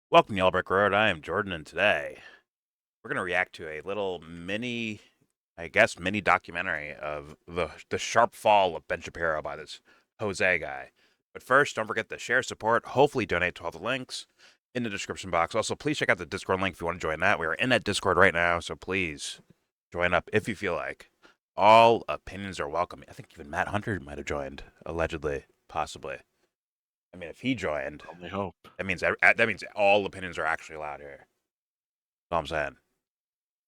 Welcome to YellBro Road. I am Jordan, and today we're going to react to a little mini, mini documentary of the sharp fall of Ben Shapiro by this Jose guy. But first, don't forget to share, support, hopefully donate to all the links in the description box. Also, please check out the Discord link if you want to join that. We are in that Discord right now, so please join up if you feel like. All opinions are welcome. I think even Matt Hunter might have joined, allegedly, possibly. I mean, if he joined, Only hope. that means all opinions are actually allowed here. That's all I'm saying.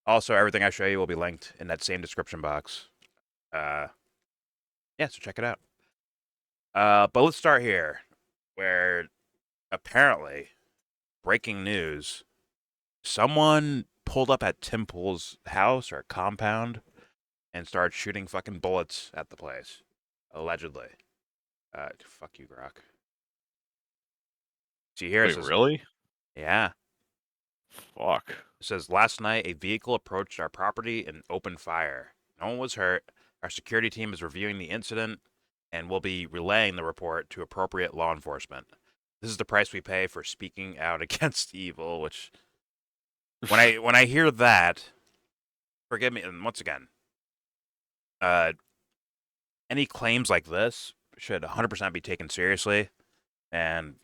Also, everything I show you will be linked in that same description box. Yeah, so check it out. But let's start here, where apparently, breaking news, someone pulled up at Tim Pool's house or compound and started shooting fucking bullets at the place, allegedly. Fuck you, Grok. See here, it Wait, says, really? yeah. Fuck. It says, last night, a vehicle approached our property and opened fire. No one was hurt. Our security team is reviewing the incident and will be relaying the report to appropriate law enforcement. This is the price we pay for speaking out against evil, which when I hear that, forgive me, and once again, any claims like this should 100% be taken seriously. And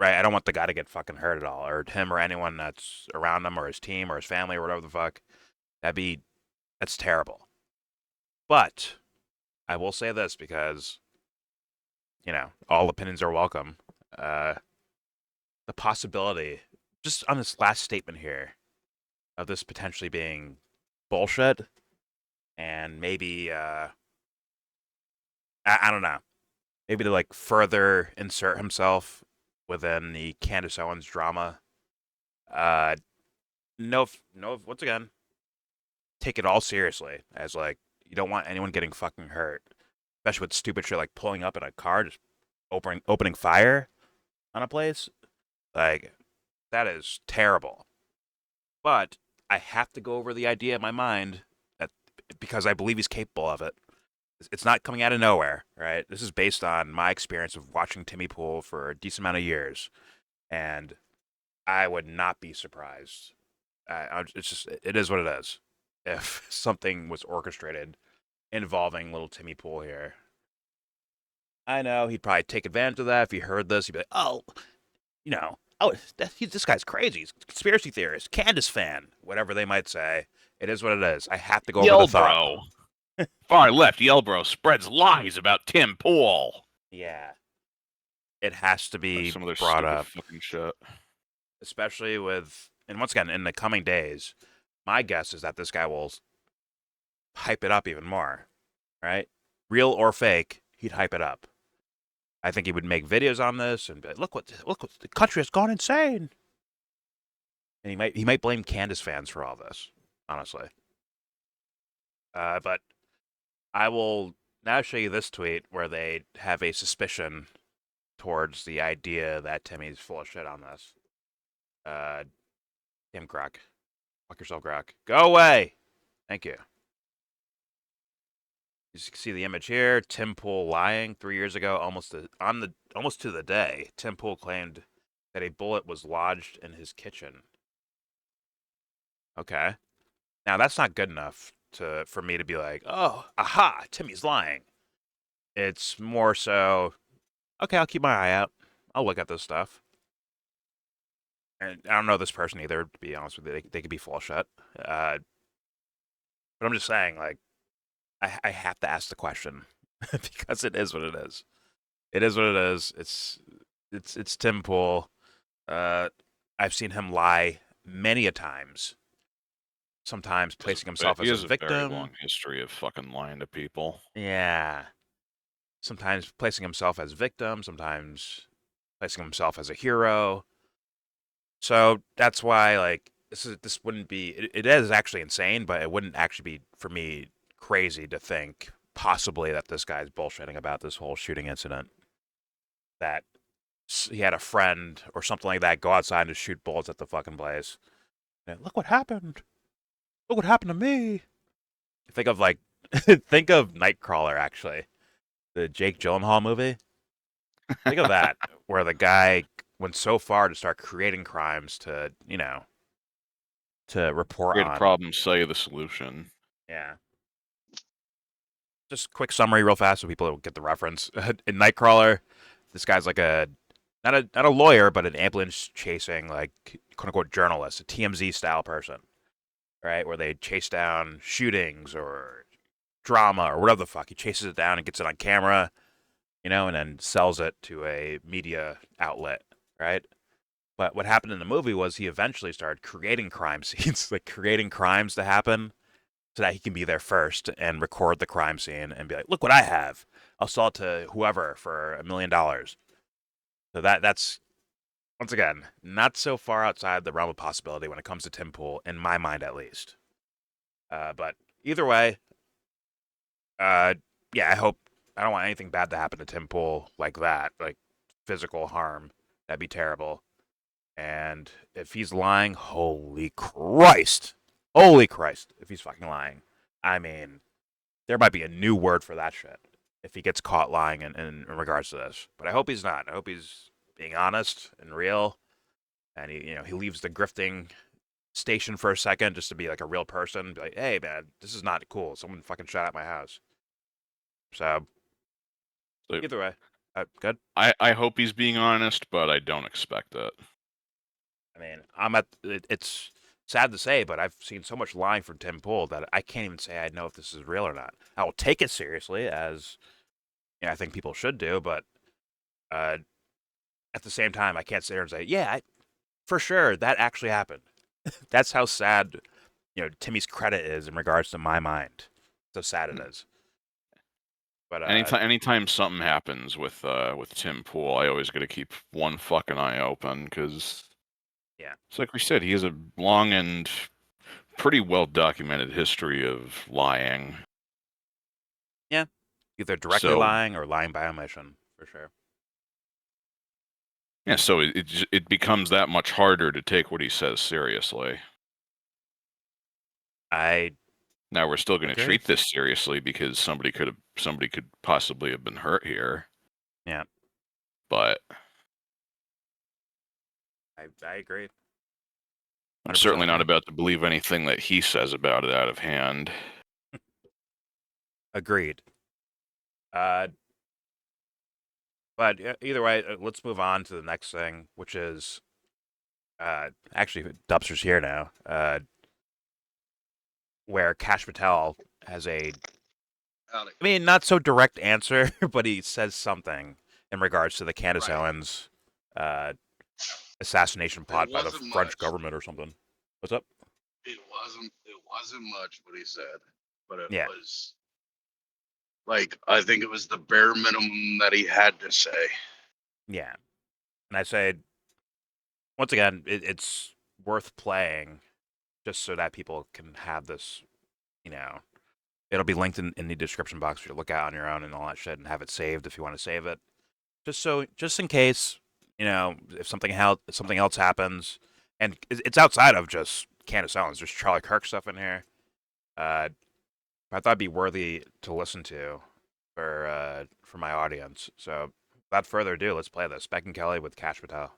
right, I don't want the guy to get fucking hurt at all, or him or anyone that's around him or his team or his family or whatever the fuck. That's terrible. But I will say this because, all opinions are welcome. The possibility, just on this last statement here, of this potentially being bullshit and maybe, I don't know, maybe to like further insert himself within the Candace Owens drama. No, once again, take it all seriously as like, you don't want anyone getting fucking hurt, especially with stupid shit like pulling up in a car, just opening fire on a place. Like, that is terrible. But I have to go over the idea in my mind that because I believe he's capable of it. It's not coming out of nowhere, right? This is based on my experience of watching Timmy Pool for a decent amount of years, and I would not be surprised. It is what it is. If something was orchestrated involving little Timmy Pool here, I know he'd probably take advantage of that if he heard this. He'd be like, "Oh, this guy's crazy. He's a conspiracy theorist, Candace fan, whatever they might say. It is what it is. I have to go over the thought. YellBro. Far left YellBro spreads lies about Tim Pool. Yeah, it has to That's be some of their brought stupid up, fucking shit. especially and once again, in the coming days, my guess is that this guy will hype it up even more, right? Real or fake, he'd hype it up. I think he would make videos on this and be like, look what the country has gone insane. And he might blame Candace fans for all this, honestly. But I will now show you this tweet where they have a suspicion towards the idea that Timmy's full of shit on this. Tim Croc. Fuck yourself, Croc. Go away! Thank you. You can see the image here. Tim Pool lying 3 years ago, almost to the day. Tim Pool claimed that a bullet was lodged in his kitchen. Okay. Now that's not good enough for me to be like, oh, aha, Timmy's lying. It's more so, okay, I'll keep my eye out. I'll look at this stuff. And I don't know this person either, to be honest with you. They could be full of shit. But I'm just saying, like, I have to ask the question because it is what it is. It is what it is. It's Tim Pool. I've seen him lie many a times. Sometimes placing himself as a victim. He has a very long history of fucking lying to people. Yeah. Sometimes placing himself as victim. Sometimes placing himself as a hero. So that's why, like, this wouldn't be. It is actually insane, but it wouldn't actually be for me crazy to think possibly that this guy's bullshitting about this whole shooting incident. That he had a friend or something like that go outside and shoot bullets at the fucking place. And look what happened. Look what happened to me. Think of think of Nightcrawler, actually, the Jake Gyllenhaal movie. Think of that, where the guy went so far to start creating crimes to, to report Create a on. problem, say the solution. Yeah. Just quick summary, real fast, so people get the reference. In Nightcrawler, this guy's like a not a lawyer, but an ambulance chasing like quote unquote journalist, a TMZ style person, right? Where they chase down shootings or drama or whatever the fuck. He chases it down and gets it on camera, and then sells it to a media outlet, right? But what happened in the movie was he eventually started creating crime scenes, like creating crimes to happen so that he can be there first and record the crime scene and be like, look what I have. I'll sell it to whoever for $1 million. So that's, once again, not so far outside the realm of possibility when it comes to Tim Pool, in my mind at least. But either way, yeah, I don't want anything bad to happen to Tim Pool like that, like physical harm. That'd be terrible. And if he's lying, holy Christ, if he's fucking lying. I mean, there might be a new word for that shit if he gets caught lying in regards to this. But I hope he's not. I hope he's being honest and real, and he leaves the grifting station for a second just to be like a real person. Be like, hey man, this is not cool. Someone fucking shot at my house. So So either way, good. I hope he's being honest, but I don't expect it. I mean, it's sad to say, but I've seen so much lying from Tim Pool that I can't even say I know if this is real or not. I will take it seriously, as I think people should do, but at the same time, I can't sit here and say, yeah, for sure, that actually happened. That's how sad, Timmy's credit is in regards to my mind. So sad it is. But Anytime something happens with Tim Pool, I always got to keep one fucking eye open because, yeah, it's like we said, he has a long and pretty well documented history of lying. yeah, either directly So lying or lying by omission, for sure. yeah, so it becomes that much harder to take what he says seriously. I Now we're still going to agree. treat this seriously because somebody could possibly have been hurt here. Yeah, But I agree. I'm 100% certainly not agree. about to believe anything that he says about it out of hand. Agreed. Uh, but either way, let's move on to the next thing, which is actually Dubster's here now. Where Kash Patel has I mean, not so direct answer, but he says something in regards to the Candace Owens uh, assassination plot by the French government or something. What's up? It wasn't much what he said, but it Yeah. was like, I think it was the bare minimum that he had to say. Yeah. And I say, once again, it's worth playing just so that people can have this, it'll be linked in the description box for you to look at on your own and all that shit and have it saved if you want to save it. Just in case, if something else happens, and it's outside of just Candace Owens. There's Charlie Kirk stuff in here. I thought it'd be worthy to listen to for my audience. So without further ado, let's play this. Beck and Kelly with Kash Patel.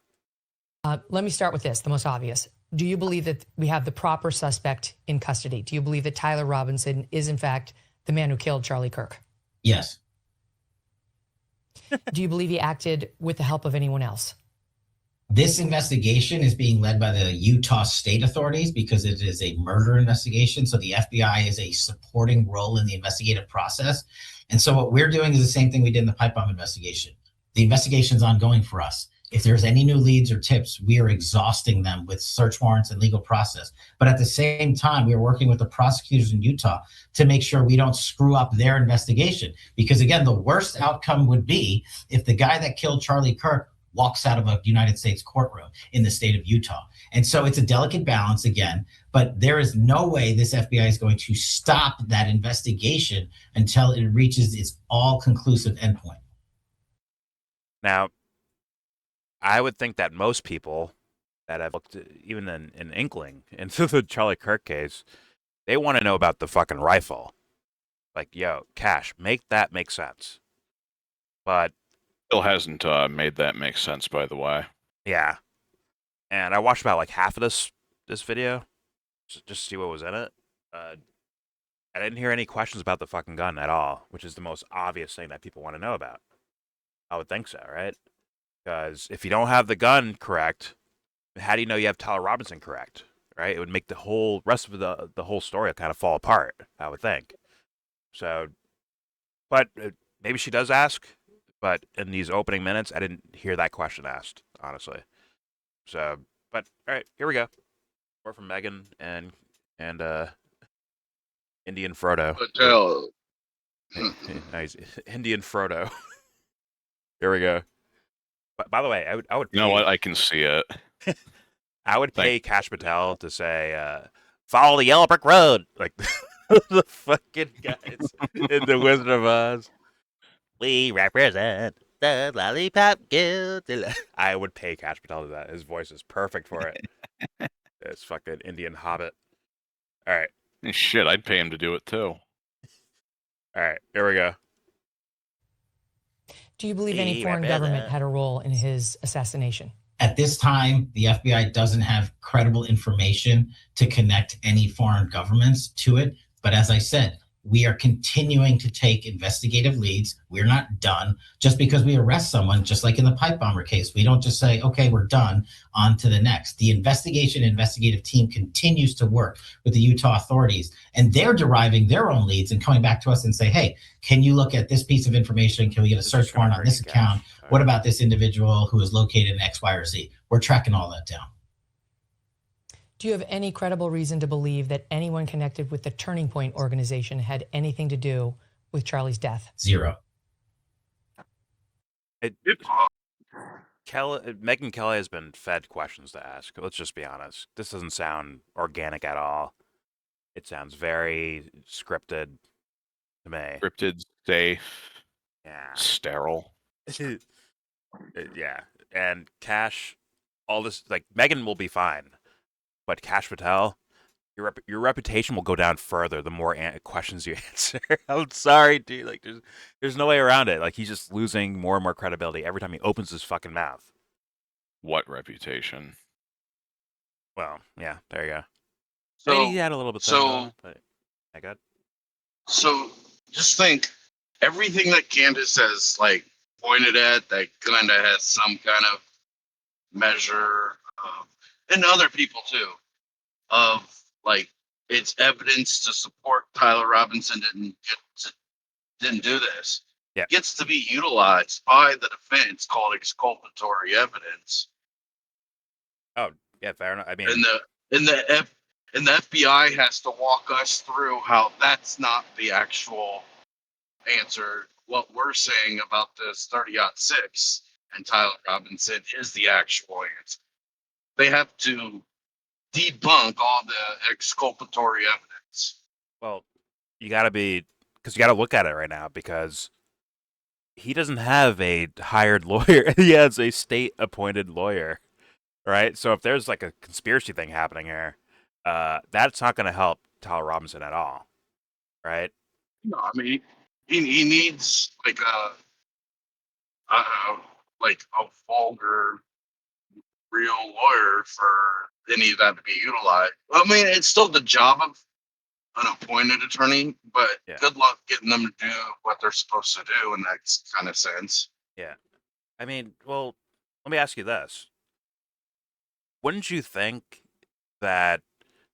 Let me start with this, the most obvious. Do you believe that we have the proper suspect in custody? Do you believe that Tyler Robinson is, in fact, the man who killed Charlie Kirk? Yes. Do you believe he acted with the help of anyone else? This investigation is being led by the Utah state authorities because it is a murder investigation. So the FBI is a supporting role in the investigative process. And so what we're doing is the same thing we did in the pipe bomb investigation. The investigation is ongoing for us. If there's any new leads or tips, we are exhausting them with search warrants and legal process. But at the same time, we are working with the prosecutors in Utah to make sure we don't screw up their investigation. Because again, the worst outcome would be if the guy that killed Charlie Kirk walks out of a United States courtroom in the state of Utah. And so it's a delicate balance again, but there is no way this FBI is going to stop that investigation until it reaches its all-conclusive endpoint. Now, I would think that most people that have looked even an inkling into the Charlie Kirk case, they want to know about the fucking rifle. Like, yo, Cash, make that make sense. But Still hasn't made that make sense, by the way. Yeah, and I watched about like half of this video just to see what was in it. Uh, I didn't hear any questions about the fucking gun at all, which is the most obvious thing that people want to know about. I would think so, right? Because if you don't have the gun correct, how do you know you have Tyler Robinson correct? Right? It would make the whole rest of the whole story kind of fall apart. I would think. So, but maybe she does ask. But in these opening minutes, I didn't hear that question asked, honestly. So, but all right, here we go. More from Megan and Indian Frodo. Patel. Nice, Indian Frodo. Here we go. But by the way, I would You know what? I can see it. I would pay Kash Patel to say, "Follow the yellow brick road," like the fucking guys in the Wizard of Oz. We represent the Lollipop Guild. I would pay Kash Patel to do that. His voice is perfect for it. It's fucking Indian Hobbit. All right, Shit, I'd pay him to do it too. all right, here we go. Do you believe any We foreign represent- government had a role in his assassination? At this time, the FBI doesn't have credible information to connect any foreign governments to it. But as I said, we are continuing to take investigative leads. We're not done. Just because we arrest someone, just like in the pipe bomber case, we don't just say, okay, we're done, on to the next. The investigative team continues to work with the Utah authorities, and they're deriving their own leads and coming back to us and say, hey, can you look at this piece of information? Can we get a This is search warrant on this crazy, account? Kash. All What right. about this individual who is located in X, Y, or Z? We're tracking all that down. Do you have any credible reason to believe that anyone connected with the Turning Point organization had anything to do with Charlie's death? Zero. Megan Kelly has been fed questions to ask. Let's just be honest. This doesn't sound organic at all. It sounds very scripted to me. Scripted, safe, Yeah. sterile. Yeah. And Cash, all this, like, Megan will be fine. But Kash Patel, your reputation will go down further the more questions you answer. I'm sorry, dude. Like, there's no way around it. Like, he's just losing more and more credibility every time he opens his fucking mouth. What reputation? Well, yeah, there you go. So, Maybe he had a little bit. But I got. so just think, everything that Candace has like pointed at that kind of has some kind of measure, and other people too, of like it's evidence to support Tyler Robinson didn't do this. Yeah. Gets to be utilized by the defense called exculpatory evidence. Oh, yeah, fair enough. I mean, And the FBI has to walk us through how that's not the actual answer. What we're saying about this 30-06 and Tyler Robinson is the actual answer. They have to debunk all the exculpatory evidence. well, you got to be, because you got to look at it right now, because he doesn't have a hired lawyer. He has a state-appointed lawyer, right? So if there's like a conspiracy thing happening here, that's not going to help Tyler Robinson at all, right? No, I mean he needs like a vulgar real lawyer for any of that to be utilized. I mean, it's still the job of an appointed attorney, but Yeah. good luck getting them to do what they're supposed to do in that kind of sense. I mean, well, let me ask you this. Wouldn't you think that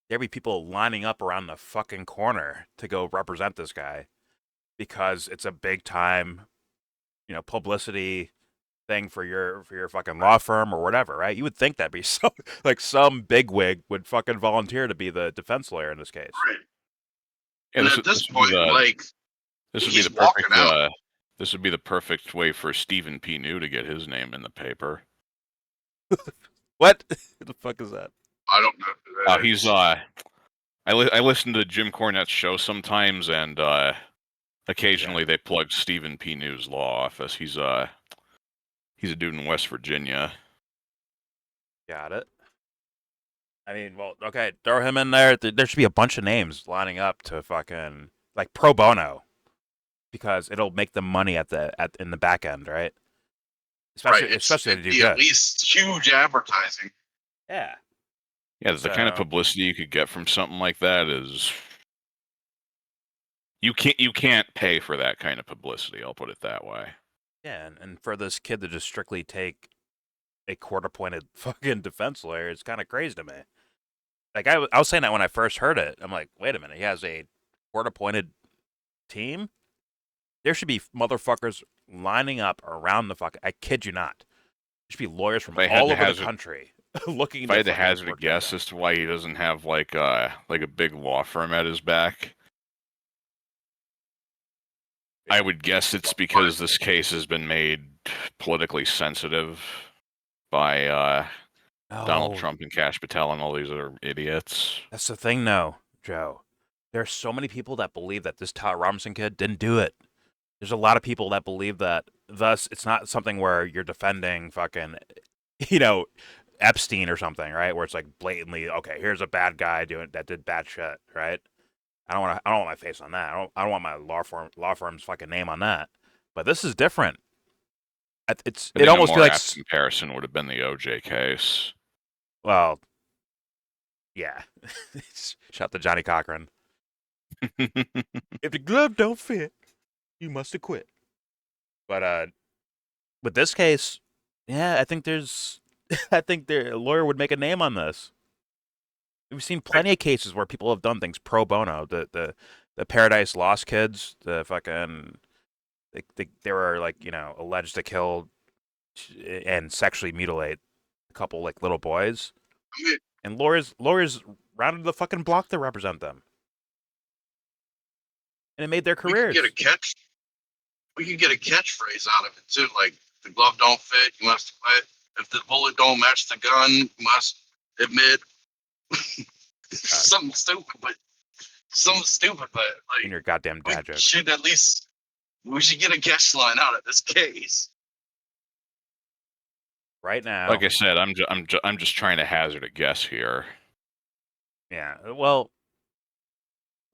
there'd be people lining up around the fucking corner to go represent this guy because it's a big time, publicity thing for your fucking law firm or whatever, right? You would think that'd be some bigwig would fucking volunteer to be the defense lawyer in this case. Right. And And at this point, this would be he's the perfect. walking out. This would be the perfect way for Stephen P. New to get his name in the paper. What the fuck is that? I don't know who that He's is. I listen to Jim Cornette's show sometimes, and occasionally they plug Stephen P. New's law office. He's a dude in West Virginia. Got it. I mean, well, okay, throw him in there. There should be a bunch of names lining up to fucking like pro bono, because it'll make them money in the back end, right? especially Right. especially It'd to do be at good. least huge advertising. Yeah. Yeah, the kind of So- publicity you could get from something like that is you can't pay for that kind of publicity. I'll put it that way. Yeah, and for this kid to just strictly take a court-appointed fucking defense lawyer, it's kind of crazy to me. Like I was saying that when I first heard it, I'm like, wait a minute, he has a court-appointed team. There should be motherfuckers lining up around the fuck. I kid you not. There should be lawyers from If I had all to over the hazard- country looking. If I had to fucking hazard a work guess that. as to why he doesn't have like a big law firm at his back, I would guess it's because this case has been made politically sensitive by Donald No, Trump and Kash Patel and all these other idiots. that's the thing, though, Joe. There are so many people that believe that this Tyler Robinson kid didn't do it. There's a lot of people that believe that. Thus, it's not something where you're defending fucking, Epstein or something, right? Where it's like blatantly, okay, here's a bad guy that did bad shit, right? I don't want my face on that. I don't want my law firm's fucking name on that. But this is different. I It think almost a be more like, apt comparison would have been the OJ case. well, yeah. Shout to Johnny Cochran. If the glove don't fit, you must have quit. But with this case, yeah, I think I think the lawyer would make a name on this. We've seen plenty of cases where people have done things pro bono. The Paradise Lost kids, the fucking they were like alleged to kill and sexually mutilate a couple like little boys, I mean, and lawyers rounded the fucking block to represent them, and it made their we careers. could get a catchphrase out of it too, like the glove don't fit, you must quit. If the bullet don't match the gun, you must admit. Something stupid, but In your goddamn dad we joke. should get a catch line out of this case. Right now, Like I said, I'm just trying to hazard a guess here. yeah. Well,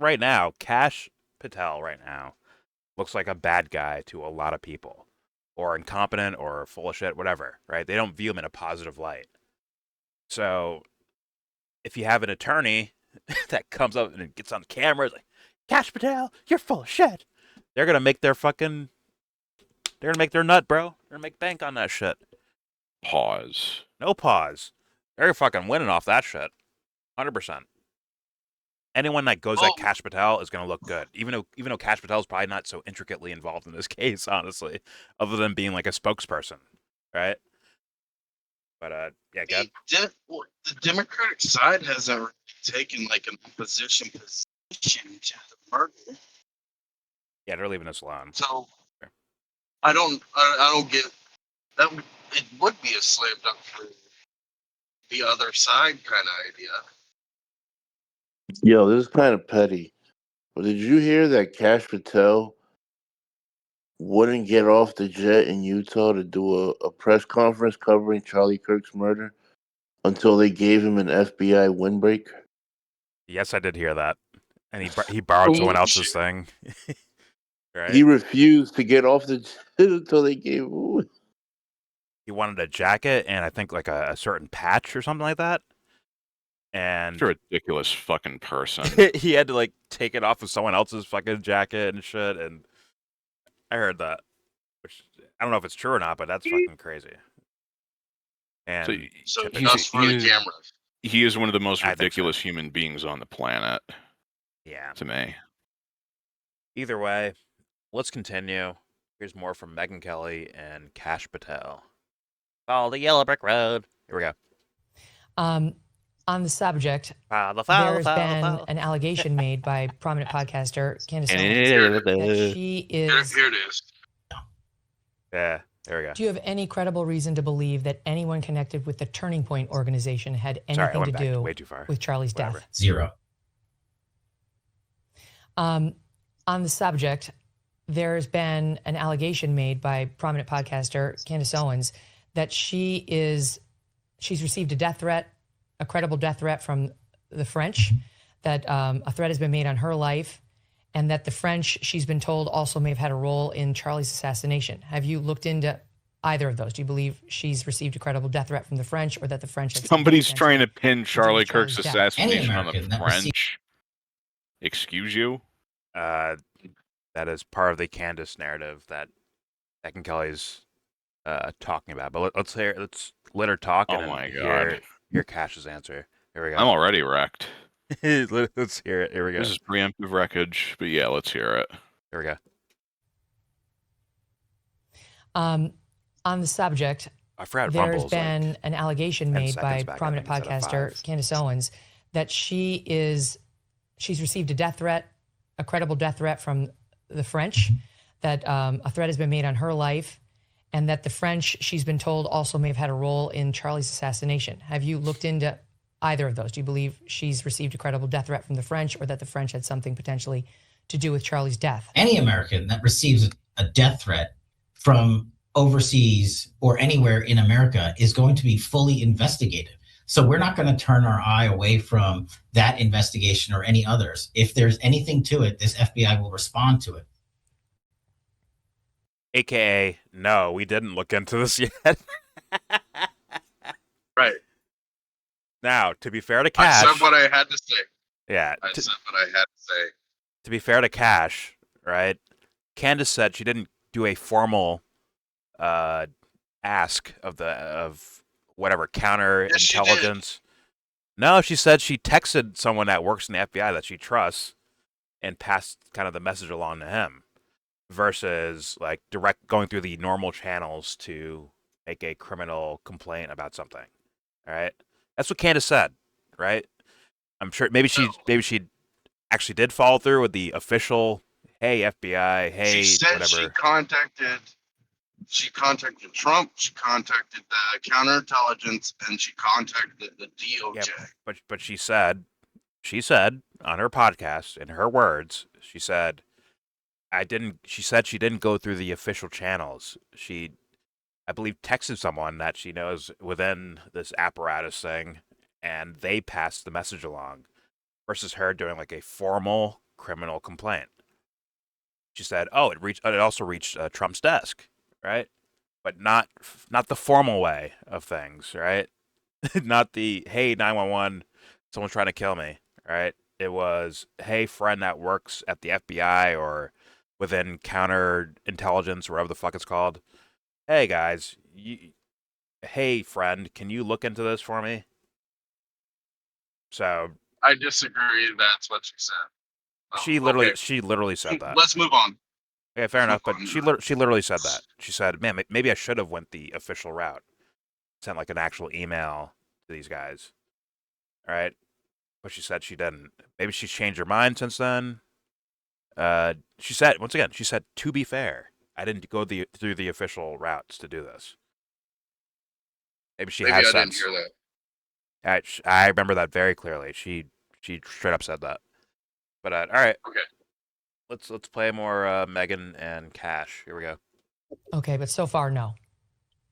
right now, Kash Patel right now looks like a bad guy to a lot of people, or incompetent, or full of shit, whatever. Right? They don't view him in a positive light. So, if you have an attorney that comes up and gets on camera, like, Kash Patel, you're full of shit. They're gonna make their nut, bro. They're gonna make bank on that shit. Pause. No pause. They're fucking winning off that shit. 100%. Anyone that goes at Kash Patel is gonna look good. Even though Kash Patel's probably not so intricately involved in this case, honestly, other than being like a spokesperson, right? But yeah, good. The Democratic side hasn't really taken like an opposition position to the murder, Yeah, they're leaving us alone. so I don't get that. It would be a slam dunk for the other side kind of idea. Yo, this is kind of petty. But did you hear that Kash Patel wouldn't get off the jet in Utah to do a press conference covering Charlie Kirk's murder until they gave him an FBI windbreak? Yes, I did hear that, and he borrowed someone else's thing. Right? He refused to get off the jet until they gave him. He wanted a jacket and I think like a certain patch or something like that. And You're a ridiculous fucking person. he had to like take it off of someone else's fucking jacket and shit. And I heard that, which I don't know if it's true or not, but that's fucking crazy. And So He's- just for the he's- camera. He is one of the most I think so. ridiculous human beings on the planet, yeah, to me. either way, let's continue. Here's more from Megyn Kelly and Kash Patel. Follow the yellow brick road. Here we go. On the subject, Follow, there's been an allegation made by prominent podcaster Candace Owens that she is. Here it is. Yeah, there we go. Do you have any credible reason to believe that anyone connected with the Turning Point organization had Sorry, I anything went to back do way too far. with Charlie's Whatever. death? 0. On the subject, there's been an allegation made by prominent podcaster Candace Owens that she's received a death threat, a credible death threat from the French, that a threat has been made on her life, and that the French, she's been told, also may have had a role in Charlie's assassination. Have you looked into either of those? Do you believe she's received a credible death threat from the French, or that the French had Somebody's something trying to potentially pin Charlie Kirk's Charlie's death? assassination on the American that received- French. Excuse you? That is part of the Candace narrative that Beck and Kelly's talking about. But let's let her talk and Oh my hear God. Cash's answer. Here we go. I'm already wrecked. Let's hear it. Here we go. This is preemptive wreckage, but yeah, let's hear it. Here we go. On the subject, I forgot there's Rumble's been like an allegation 10 made by seconds back, I prominent think, instead of podcaster 5. Candace Owens that she's received a death threat, a credible death threat from the French, that a threat has been made on her life, and that the French, she's been told, also may have had a role in Charlie's assassination. Have you looked into either of those? Do you believe she's received a credible death threat from the French, or that the French had something potentially to do with Charlie's death? Any American that receives a death threat from overseas or anywhere in America is going to be fully investigated. So we're not going to turn our eye away from that investigation or any others. If there's anything to it, this FBI will respond to it. AKA, no, we didn't look into this yet. Right. Now, to be fair to I Cash, said what I had to say. yeah, I said what I had to say. to be fair to Cash, right? Candace said she didn't do a formal ask of whatever counter Yes, she intelligence. No, she said she texted someone that works in the FBI that she trusts and passed kind of the message along to him, versus like direct going through the normal channels to make a criminal complaint about something. All right, that's what Candace said, right? I'm sure maybe she actually did follow through with the official, hey FBI, hey She said whatever. she contacted Trump, she contacted the counterintelligence, and she contacted the DOJ. Yeah, but she said on her podcast, in her words, she said she didn't go through the official channels. She, I believe, texted someone that she knows within this apparatus thing, and they passed the message along, versus her doing like a formal criminal complaint. She said, "Oh, it also reached Trump's desk, right? But not the formal way of things, right? Not the hey 911, someone's trying to kill me, right? It was hey friend that works at the FBI or within counterintelligence, wherever the fuck it's called. Hey guys, hey friend, can you look into this for me?" So I disagree. That's what she said. Oh, she literally said that. Let's move on. Yeah, fair enough. But on. she literally said that. She said, "Man, maybe I should have went the official route, sent like an actual email to these guys." All right, but she said she didn't. Maybe she's changed her mind since then. She said once again. She said, "To be fair, I didn't go through the official routes to do this." Maybe she has I didn't sense. hear that. I remember that very clearly. She straight up said that. But all right. Okay. Let's play more Megan and Cash. Here we go. Okay, but so far, no.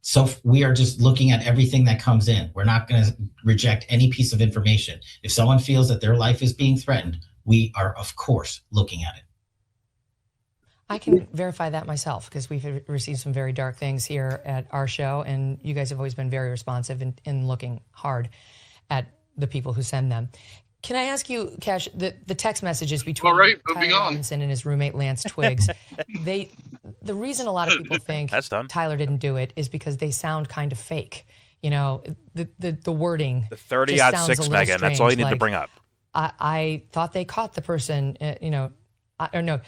So we are just looking at everything that comes in. We're not going to reject any piece of information. If someone feels that their life is being threatened, we are, of course, looking at it. I can verify that myself, because we've received some very dark things here at our show, and you guys have always been very responsive in looking hard at the people who send them. Can I ask you, Cash, the text messages between Tyler Robinson and his roommate Lance Twiggs, the reason a lot of people think Tyler didn't do it is because they sound kind of fake. You know, the wording. The 30-06, Megan, that's all you need to bring up. I thought they caught the person, or no,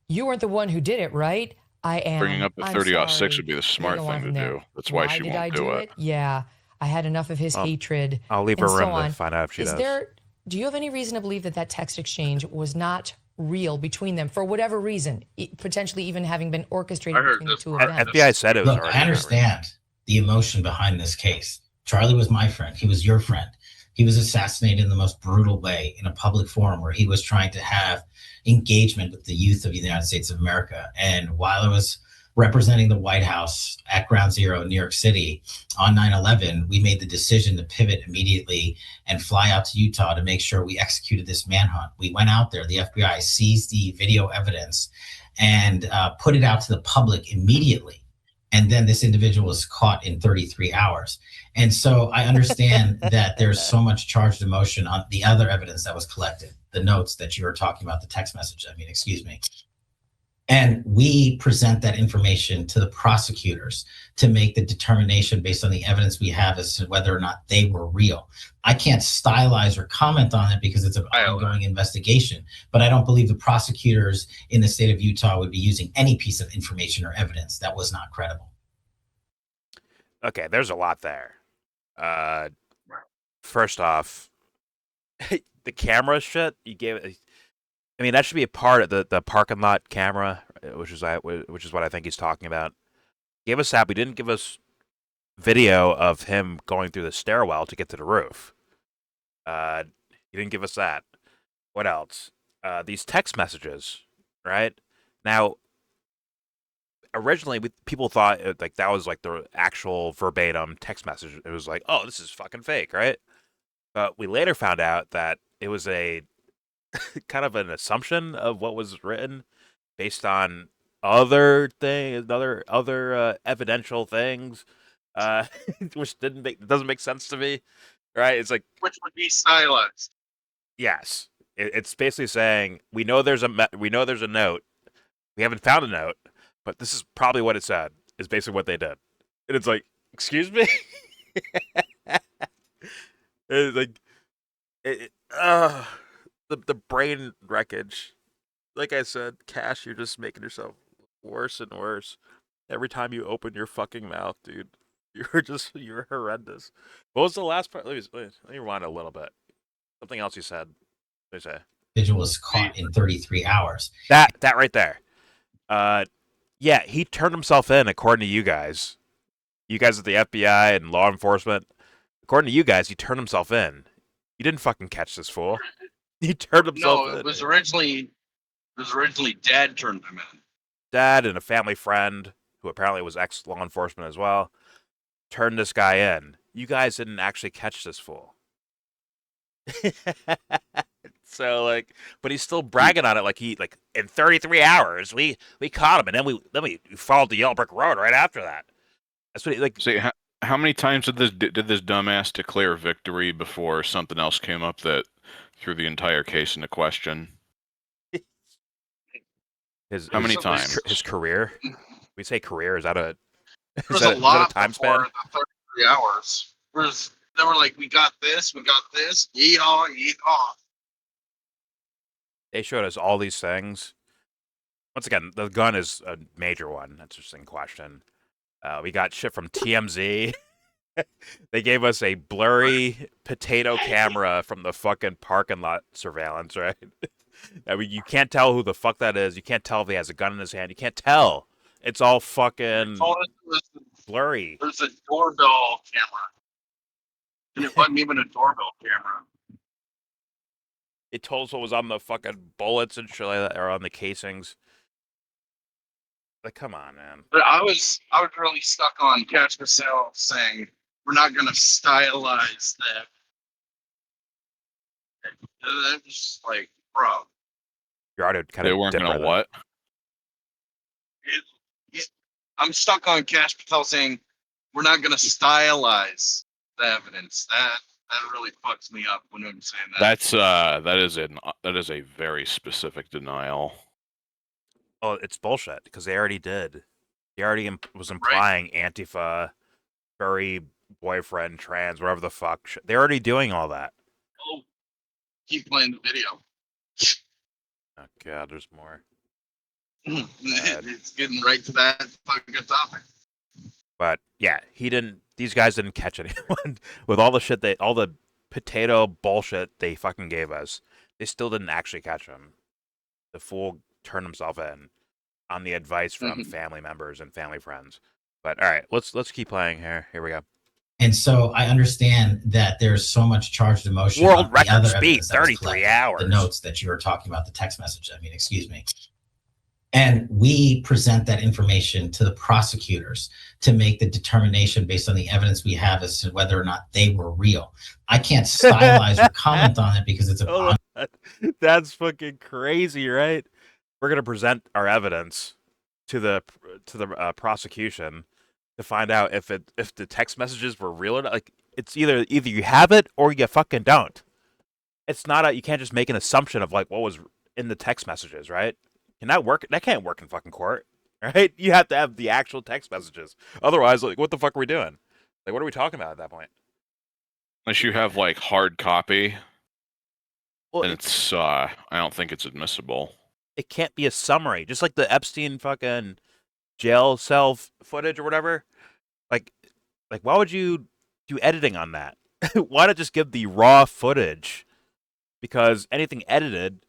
you weren't the one who did it, right? I am. Bringing up the 30-06 would be the smart thing to do. That's why she won't do it. Yeah, I had enough of his hatred. I'll leave her room to find out if she does. Do you have any reason to believe that text exchange was not real between them for whatever reason, potentially even having been orchestrated between the two of them? FBI said it was Look, I understand the emotion behind this case. Charlie was my friend. He was your friend. He was assassinated in the most brutal way in a public forum where he was trying to have engagement with the youth of the United States of America. And while I was representing the White House at Ground Zero in New York City on 9/11, we made the decision to pivot immediately and fly out to Utah to make sure we executed this manhunt. We went out there, the FBI seized the video evidence and put it out to the public immediately. And then this individual was caught in 33 hours. And so I understand that there's so much charged emotion on the other evidence that was collected, the notes that you were talking about, the text message, excuse me. And we present that information to the prosecutors to make the determination based on the evidence we have as to whether or not they were real. I can't stylize or comment on it because it's an ongoing investigation, but I don't believe the prosecutors in the state of Utah would be using any piece of information or evidence that was not credible. Okay, there's a lot there. First off, the camera shit you gave. I mean, that should be a part of the parking lot camera, which is what I think he's talking about. Gave us that. We didn't give us video of him going through the stairwell to get to the roof. He didn't give us that. What else? These text messages, right? Now, originally, people thought like that was like the actual verbatim text message. It was like, oh, this is fucking fake, right? But we later found out that it was a kind of an assumption of what was written based on other things, other evidential things, which doesn't make sense to me, right? It's like, which would be stylized. Yes, it's basically saying we know there's a note, we haven't found a note, but this is probably what it said. Is basically what they did, and it's like, excuse me, it's like, the brain wreckage. Like I said, Cash, you're just making yourself worse and worse every time you open your fucking mouth, dude. You're horrendous. What was the last part? Let me rewind a little bit. Something else you said. What did you say? Individual was caught in 33 hours. That right there. Yeah, he turned himself in, according to you guys. You guys at the FBI and law enforcement. According to you guys, he turned himself in. You didn't fucking catch this fool. He turned himself in. No, it was originally Dad turned him in. Dad and a family friend, who apparently was ex-law enforcement as well, turned this guy in. You guys didn't actually catch this fool. So like, but he's still bragging on it like in 33 hours we caught him, and then we followed the yellow brick road right after that. That's what he like. See, how many times did this dumbass declare victory before something else came up that threw the entire case into question? How many times? His career. We say career. Is that a a lot time span? The 33 hours. They were like, we got this. Yeehaw, yeehaw. They showed us all these things. Once again, the gun is a major one. That's just in question. We got shit from TMZ. They gave us a blurry potato camera from the fucking parking lot surveillance, right? I mean, you can't tell who the fuck that is. You can't tell if he has a gun in his hand. You can't tell. It's all fucking blurry. There's a doorbell camera. And it wasn't even a doorbell camera. It told us what was on the fucking bullets and shit like that, or on the casings. Like, come on, man. But I was really stuck on Kash Patel saying we're not gonna stylize that. That was just like, bro. You're already kind of. They weren't gonna what? I'm stuck on Kash Patel saying we're not gonna stylize the evidence. That really fucks me up when I'm saying that. That is a very specific denial. Oh, it's bullshit because they already did. He already was implying Antifa, furry boyfriend, trans, whatever the fuck. They're already doing all that. Oh, keep playing the video. Oh god, there's more. It's getting right to that fucking topic. But yeah, these guys didn't catch anyone with all the shit all the potato bullshit they fucking gave us. They still didn't actually catch him. The fool turned himself in on the advice from family members and family friends. But all right, let's keep playing here. Here we go. And so I understand that there's so much charged emotion. World record speed, 33 hours. The notes that you were talking about, the text message. Excuse me. And we present that information to the prosecutors to make the determination based on the evidence we have as to whether or not they were real. I can't stylize or comment on it because it's a... That's fucking crazy, right? We're going to present our evidence to the prosecution to find out if the text messages were real or not. Like, it's either you have it or you fucking don't. It's not you can't just make an assumption of like what was in the text messages, right? Can that work? That can't work in fucking court, right? You have to have the actual text messages. Otherwise, like, what the fuck are we doing? Like, what are we talking about at that point? Unless you have like hard copy, Well, then it's I don't think it's admissible. it can't be a summary, just like the Epstein fucking jail cell footage or whatever. Like why would you do editing on that? Why not just give the raw footage? Because anything edited,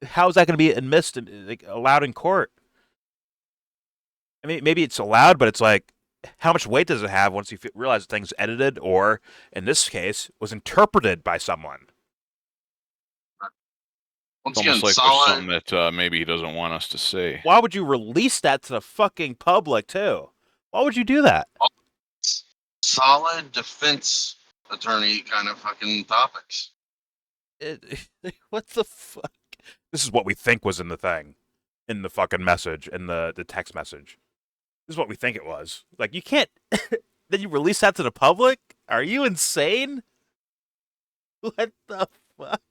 how is that going to be admitted, like, allowed in court? I mean, maybe it's allowed, but it's like, how much weight does it have once you realize the thing's edited, or in this case, was interpreted by someone? Once It's again, almost like solid. there's something that maybe he doesn't want us to see. Why would you release that to the fucking public too? Why would you do that? Solid defense attorney kind of fucking topics. What the fuck? This is what we think was in the thing, in the fucking message, in the text message. This is what we think it was. Like, you can't. Then you release that to the public? Are you insane? What the fuck?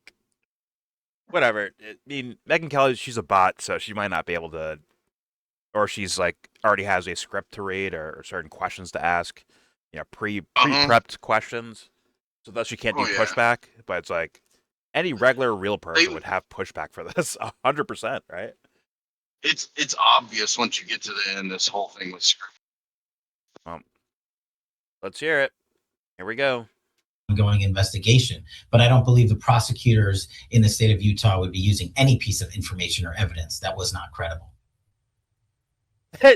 Whatever. I mean, Megyn Kelly, she's a bot, so she might not be able to, or she's like already has a script to read or certain questions to ask, pre-prepped questions, so thus she can't do pushback. But it's like any regular real person would have pushback for this, 100%, right? It's obvious once you get to the end. This whole thing was scripted. Let's hear it. Here we go. Ongoing investigation, but I don't believe the prosecutors in the state of Utah would be using any piece of information or evidence that was not credible.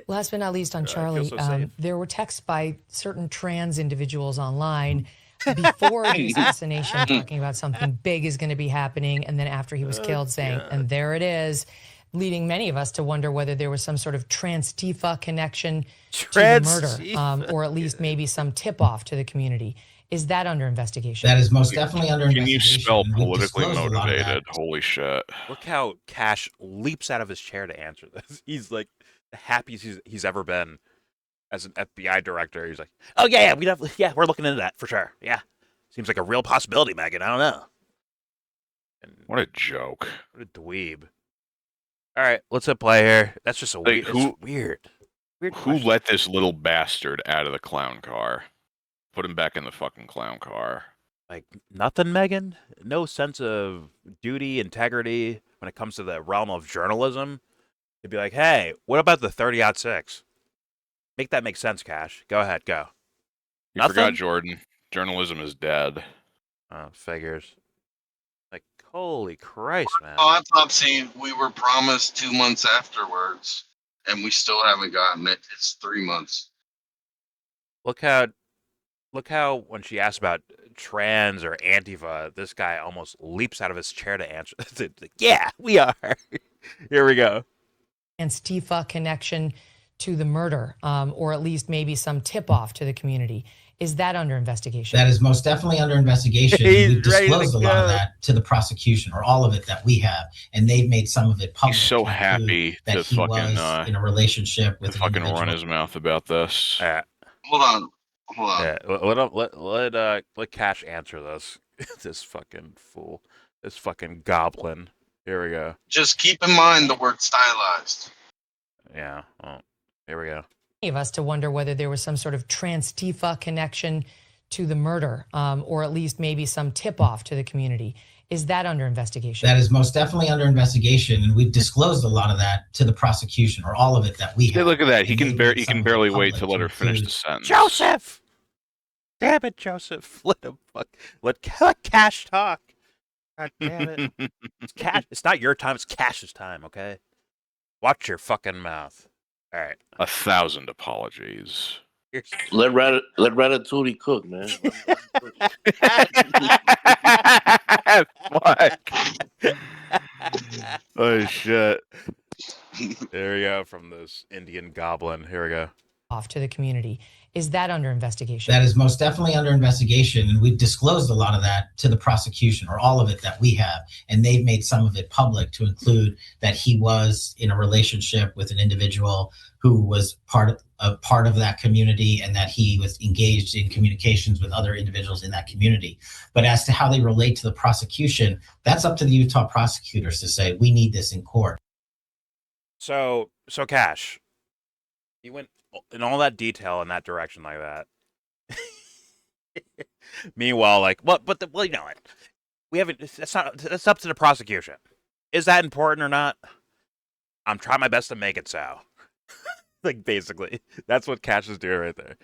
Last but not least on Charlie, there were texts by certain trans individuals online before the assassination talking about something big is going to be happening, and then after he was killed saying, and there it is, leading many of us to wonder whether there was some sort of trans-Tifa connection to the murder, or at least maybe some tip-off to the community. Is that under investigation? That is most definitely under Can investigation. you spell politically motivated? Holy shit. Look how Cash leaps out of his chair to answer this. He's like the happiest he's ever been as an FBI director. He's like, oh yeah, we're looking into that for sure. Yeah. Seems like a real possibility, Megan. I don't know. And what a joke. What a dweeb. All right, let's hit play here. That's just weird. Who let this little bastard out of the clown car? Put him back in the fucking clown car. Like, nothing, Megan? No sense of duty, integrity when it comes to the realm of journalism? To be like, hey, what about the 30-06? Make that make sense, Cash. Go ahead, go. You forgot, Jordan. Journalism is dead. Oh, figures. Like, holy Christ, man. Autopsy, we were promised 2 months afterwards, and we still haven't gotten it. It's 3 months. Look how when she asked about trans or Antifa, this guy almost leaps out of his chair to answer. Yeah, we are. Here we go. Antifa connection to the murder, or at least maybe some tip-off to the community. Is that under investigation? That is most definitely under investigation. We've disclosed a lot of that to the prosecution, or all of it that we have, and they've made some of it public. He's so happy that he was in a relationship with fucking run his mouth about this. Hold on. Yeah, let Cash answer this. This fucking fool. This fucking goblin. Here we go. Just keep in mind the word stylized. Yeah. Well, here we go. Many of us to wonder whether there was some sort of trans-Tifa connection to the murder, or at least maybe some tip-off to the community. Is that under investigation? That is most definitely under investigation, and we've disclosed a lot of that to the prosecution, or all of it that we have. Hey, look at that. He can barely wait to let her finish the sentence. Joseph! Damn it, Joseph. Let Cash talk. God damn it. It's not your time, it's Cash's time, okay? Watch your fucking mouth. All right. 1,000 apologies. Let Ratatouille cook, man. Fuck. Oh, shit. There we go, from this Indian goblin. Here we go. Off to the community. Is that under investigation? That is most definitely under investigation, and we've disclosed a lot of that to the prosecution, or all of it that we have, and they've made some of it public to include that he was in a relationship with an individual who was part of that community, and that he was engaged in communications with other individuals in that community. But as to how they relate to the prosecution, that's up to the Utah prosecutors to say, we need this in court. So Cash, you went in all that detail in that direction like that. Meanwhile, like, well, you know what? We haven't. That's up to the prosecution. Is that important or not? I'm trying my best to make it so. Like, basically, that's what Cash is doing right there.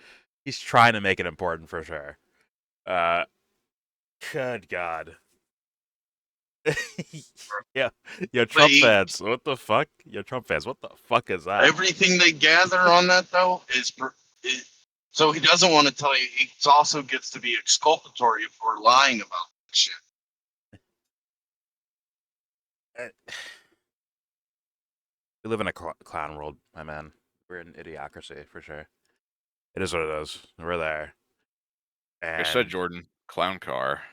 He's trying to make it important for sure. Good God. yeah, Trump fans. What the fuck? Trump fans. What the fuck is that? Everything they gather on that though is so he doesn't want to tell you. He also gets to be exculpatory for lying about that shit. We live in a clown world, my man. We're in idiocracy for sure. It is what it is. We're there. And I said, Jordan, clown car.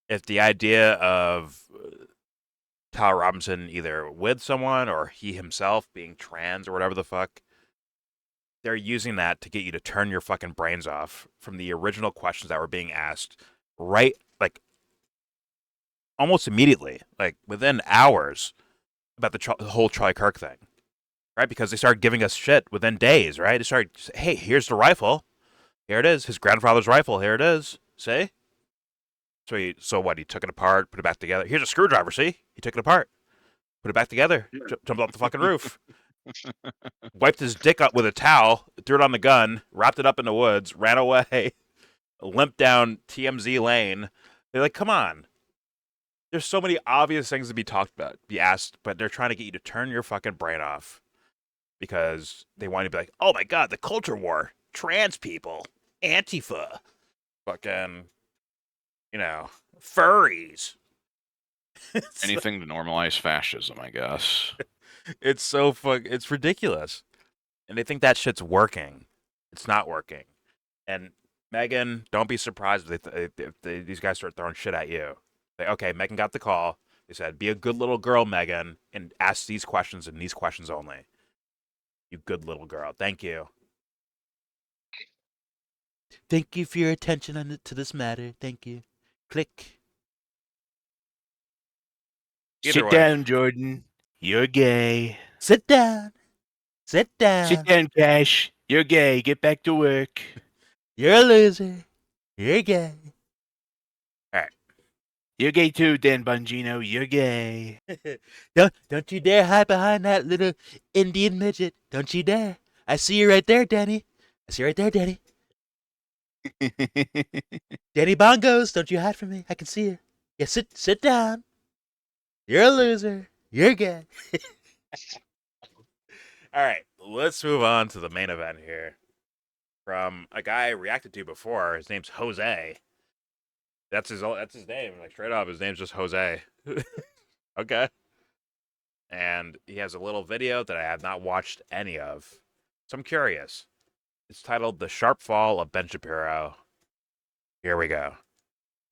if the idea of Tyler Robinson either with someone or he himself being trans or whatever the fuck, they're using that to get you to turn your fucking brains off from the original questions that were being asked, right? Like, almost immediately, like within hours, about the whole Charlie Kirk thing, right? Because they started giving us shit within days, right? They started, hey, here's the rifle. Here it is. His grandfather's rifle. Here it is. See? So what? He took it apart, put it back together. Here's a screwdriver. See? He took it apart, put it back together, jumped off the fucking roof, wiped his dick up with a towel, threw it on the gun, wrapped it up in the woods, ran away, limped down TMZ lane. They're like, come on. There's so many obvious things to be talked about, be asked, but they're trying to get you to turn your fucking brain off because they want you to be like, oh my God, the culture war, trans people, Antifa, fucking, furries. Anything to normalize fascism, I guess. It's it's ridiculous. And they think that shit's working. It's not working. And Megan, don't be surprised if these guys start throwing shit at you. Okay, Megan got the call. They said, be a good little girl, Megan, and ask these questions and these questions only. You good little girl. Thank you. Thank you for your attention to this matter. Thank you. Click. Sit down, Jordan. You're gay. Sit down. Sit down. Sit down, Cash. You're gay. Get back to work. You're a loser. You're gay. All right. You're gay too, Dan Bongino. You're gay. Don't you dare hide behind that little Indian midget. Don't you dare. I see you right there, Danny. I see you right there, Danny. Danny Bongos, don't you hide from me. I can see you. Yeah, sit down. You're a loser. You're gay. All right, let's move on to the main event here. From a guy I reacted to before. His name's Jose. That's his name. Like, straight up, his name's just Jose. Okay. And he has a little video that I have not watched any of. So I'm curious. It's titled The Sharp Fall of Ben Shapiro. Here we go.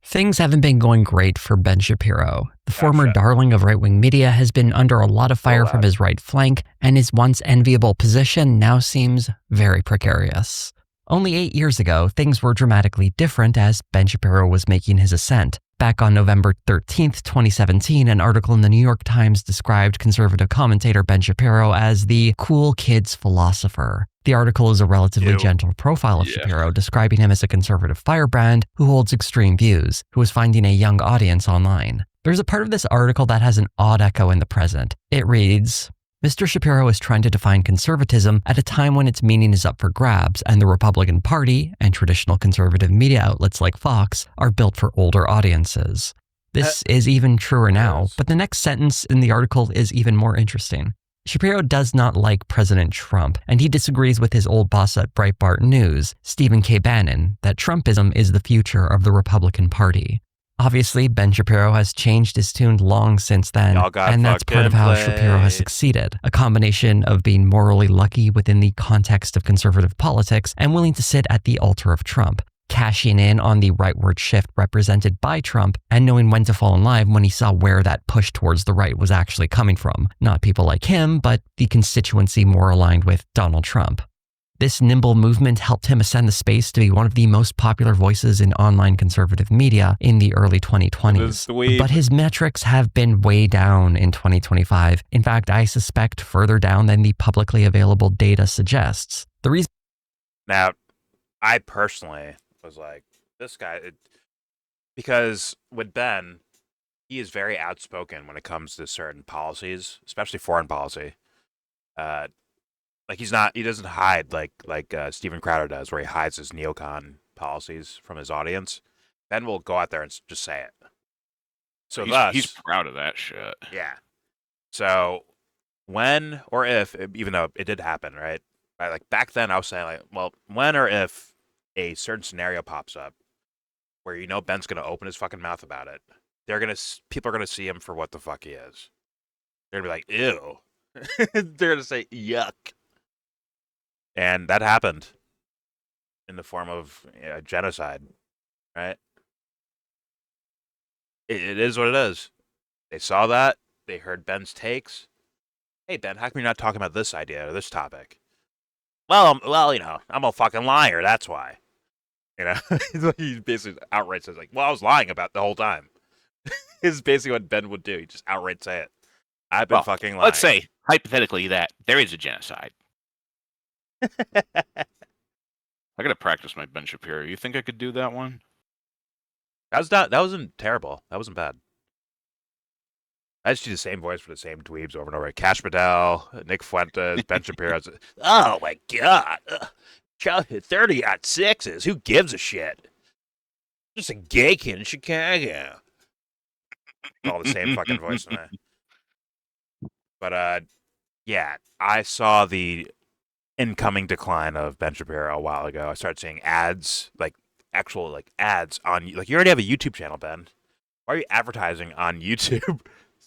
Things haven't been going great for Ben Shapiro. The former Gotcha. darling of right-wing media has been under a lot of fire from his right flank, and his once enviable position now seems very precarious. Only 8 years ago, things were dramatically different as Ben Shapiro was making his ascent. Back on November 13th, 2017, an article in the New York Times described conservative commentator Ben Shapiro as the cool kids philosopher. The article is a relatively gentle profile of Shapiro, describing him as a conservative firebrand who holds extreme views, who is finding a young audience online. There's a part of this article that has an odd echo in the present. It reads, Mr. Shapiro is trying to define conservatism at a time when its meaning is up for grabs, and the Republican Party and traditional conservative media outlets like Fox are built for older audiences. This is even truer now, but the next sentence in the article is even more interesting. Shapiro does not like President Trump, and he disagrees with his old boss at Breitbart News, Stephen K. Bannon, that Trumpism is the future of the Republican Party. Obviously, Ben Shapiro has changed his tune long since then, Y'all got and that's part of how fucking Shapiro has played. succeeded. A combination of being morally lucky within the context of conservative politics and willing to sit at the altar of Trump, cashing in on the rightward shift represented by Trump, and knowing when to fall in line when he saw where that push towards the right was actually coming from. Not people like him, but the constituency more aligned with Donald Trump. This nimble movement helped him ascend the space to be one of the most popular voices in online conservative media in the early 2020s. But his metrics have been way down in 2025. In fact, I suspect further down than the publicly available data suggests. The reason Now, I personally was like, this guy, because with Ben, he is very outspoken when it comes to certain policies, especially foreign policy. Like he doesn't hide like Steven Crowder does, where he hides his neocon policies from his audience. Ben will go out there and just say it. So he's proud of that shit. Yeah. So when or if, even though it did happen, right? Like back then, I was saying like, well, when or if a certain scenario pops up where Ben's gonna open his fucking mouth about it, people are gonna see him for what the fuck he is. They're gonna be like, ew. They're gonna say yuck. And that happened in the form of genocide, right? It is what it is. They saw that. They heard Ben's takes. Hey, Ben, how come you're not talking about this idea or this topic? Well, I'm a fucking liar. That's why. He basically outright says like, well, I was lying about the whole time. Is basically what Ben would do. He just outright say it. I've been fucking lying. Let's say, hypothetically, that there is a genocide. I gotta practice my Ben Shapiro. You think I could do that one? That wasn't terrible. That wasn't bad. I just do the same voice for the same dweebs over and over. Kash Patel, Nick Fuentes, Ben Shapiro. Oh my god. 30-6s. Who gives a shit? Just a gay kid in Chicago. All the same fucking voice in there. But yeah, I saw the incoming decline of Ben Shapiro a while ago. I started seeing ads, actual ads on, you already have a YouTube channel, Ben. Why are you advertising on YouTube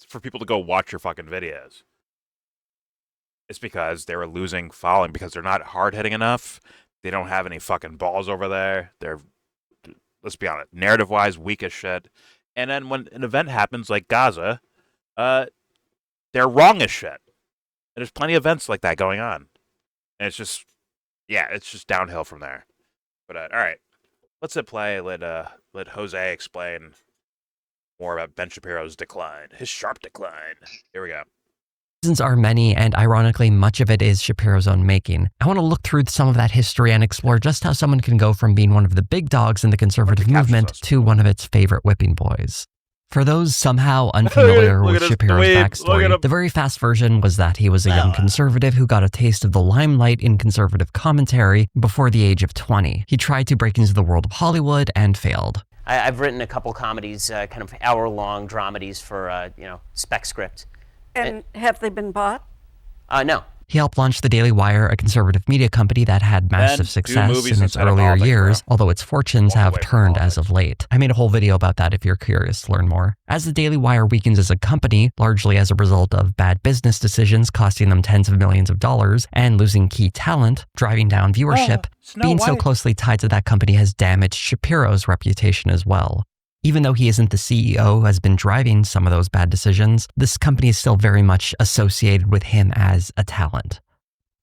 for people to go watch your fucking videos? It's because they were losing following because they're not hard-hitting enough. They don't have any fucking balls over there. They're, let's be honest, narrative-wise, weak as shit. And then when an event happens like Gaza, they're wrong as shit. And there's plenty of events like that going on. And it's just downhill from there. But all right, let's hit play. Let Jose explain more about Ben Shapiro's decline, his sharp decline. Here we go. Reasons are many, and ironically, much of it is Shapiro's own making. I want to look through some of that history and explore just how someone can go from being one of the big dogs in the conservative movement to one of its favorite whipping boys. For those somehow unfamiliar with Shapiro's backstory, the very fast version was that he was a young conservative who got a taste of the limelight in conservative commentary before the age of 20. He tried to break into the world of Hollywood and failed. I've written a couple comedies, kind of hour-long dramedies for, spec script. And have they been bought? No. He helped launch the Daily Wire, a conservative media company that had massive success in its earlier years, although its fortunes have turned as of late. I made a whole video about that if you're curious to learn more. As the Daily Wire weakens as a company, largely as a result of bad business decisions costing them tens of millions of dollars and losing key talent, driving down viewership, being so closely tied to that company has damaged Shapiro's reputation as well. Even though he isn't the CEO who has been driving some of those bad decisions, this company is still very much associated with him as a talent.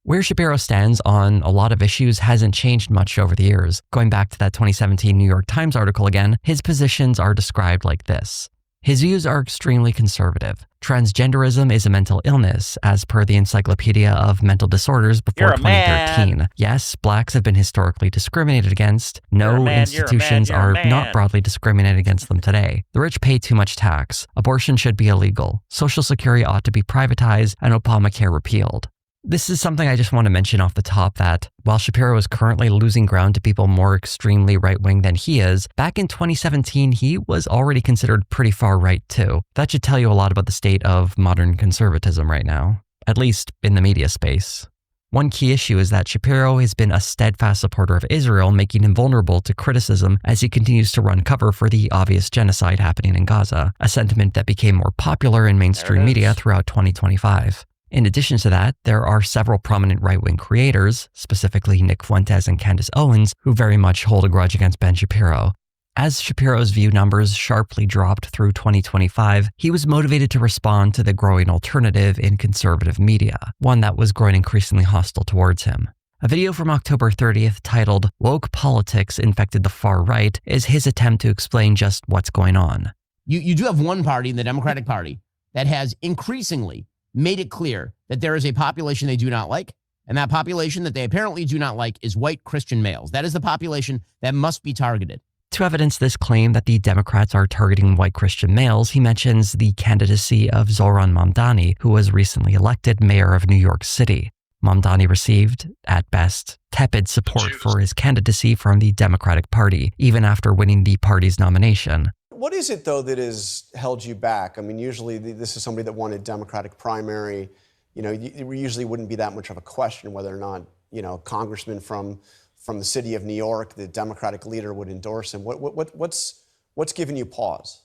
Where Shapiro stands on a lot of issues hasn't changed much over the years. Going back to that 2017 New York Times article again, his positions are described like this. His views are extremely conservative. Transgenderism is a mental illness, as per the Encyclopedia of Mental Disorders before 2013. Yes, blacks have been historically discriminated against. No institutions are not broadly discriminated against them today. The rich pay too much tax. Abortion should be illegal. Social Security ought to be privatized and Obamacare repealed. This is something I just want to mention off the top that, while Shapiro is currently losing ground to people more extremely right-wing than he is, back in 2017 he was already considered pretty far-right too. That should tell you a lot about the state of modern conservatism right now, at least in the media space. One key issue is that Shapiro has been a steadfast supporter of Israel, making him vulnerable to criticism as he continues to run cover for the obvious genocide happening in Gaza, a sentiment that became more popular in mainstream media throughout 2025. In addition to that, there are several prominent right-wing creators, specifically Nick Fuentes and Candace Owens, who very much hold a grudge against Ben Shapiro. As Shapiro's view numbers sharply dropped through 2025, he was motivated to respond to the growing alternative in conservative media, one that was growing increasingly hostile towards him. A video from October 30th titled "Woke Politics Infected the Far Right" is his attempt to explain just what's going on. You do have one party, the Democratic Party, that has increasingly made it clear that there is a population they do not like, and that population that they apparently do not like is white Christian males. That is the population that must be targeted. To evidence this claim that the Democrats are targeting white Christian males, he mentions the candidacy of Zohran Mamdani, who was recently elected mayor of New York City. Mamdani received, at best, tepid support for his candidacy from the Democratic Party, even after winning the party's nomination. What is it, though, that has held you back? I mean, usually this is somebody that won a Democratic primary. You know, it usually wouldn't be that much of a question whether or not, you know, a congressman from the city of New York, the Democratic leader, would endorse him. What's given you pause?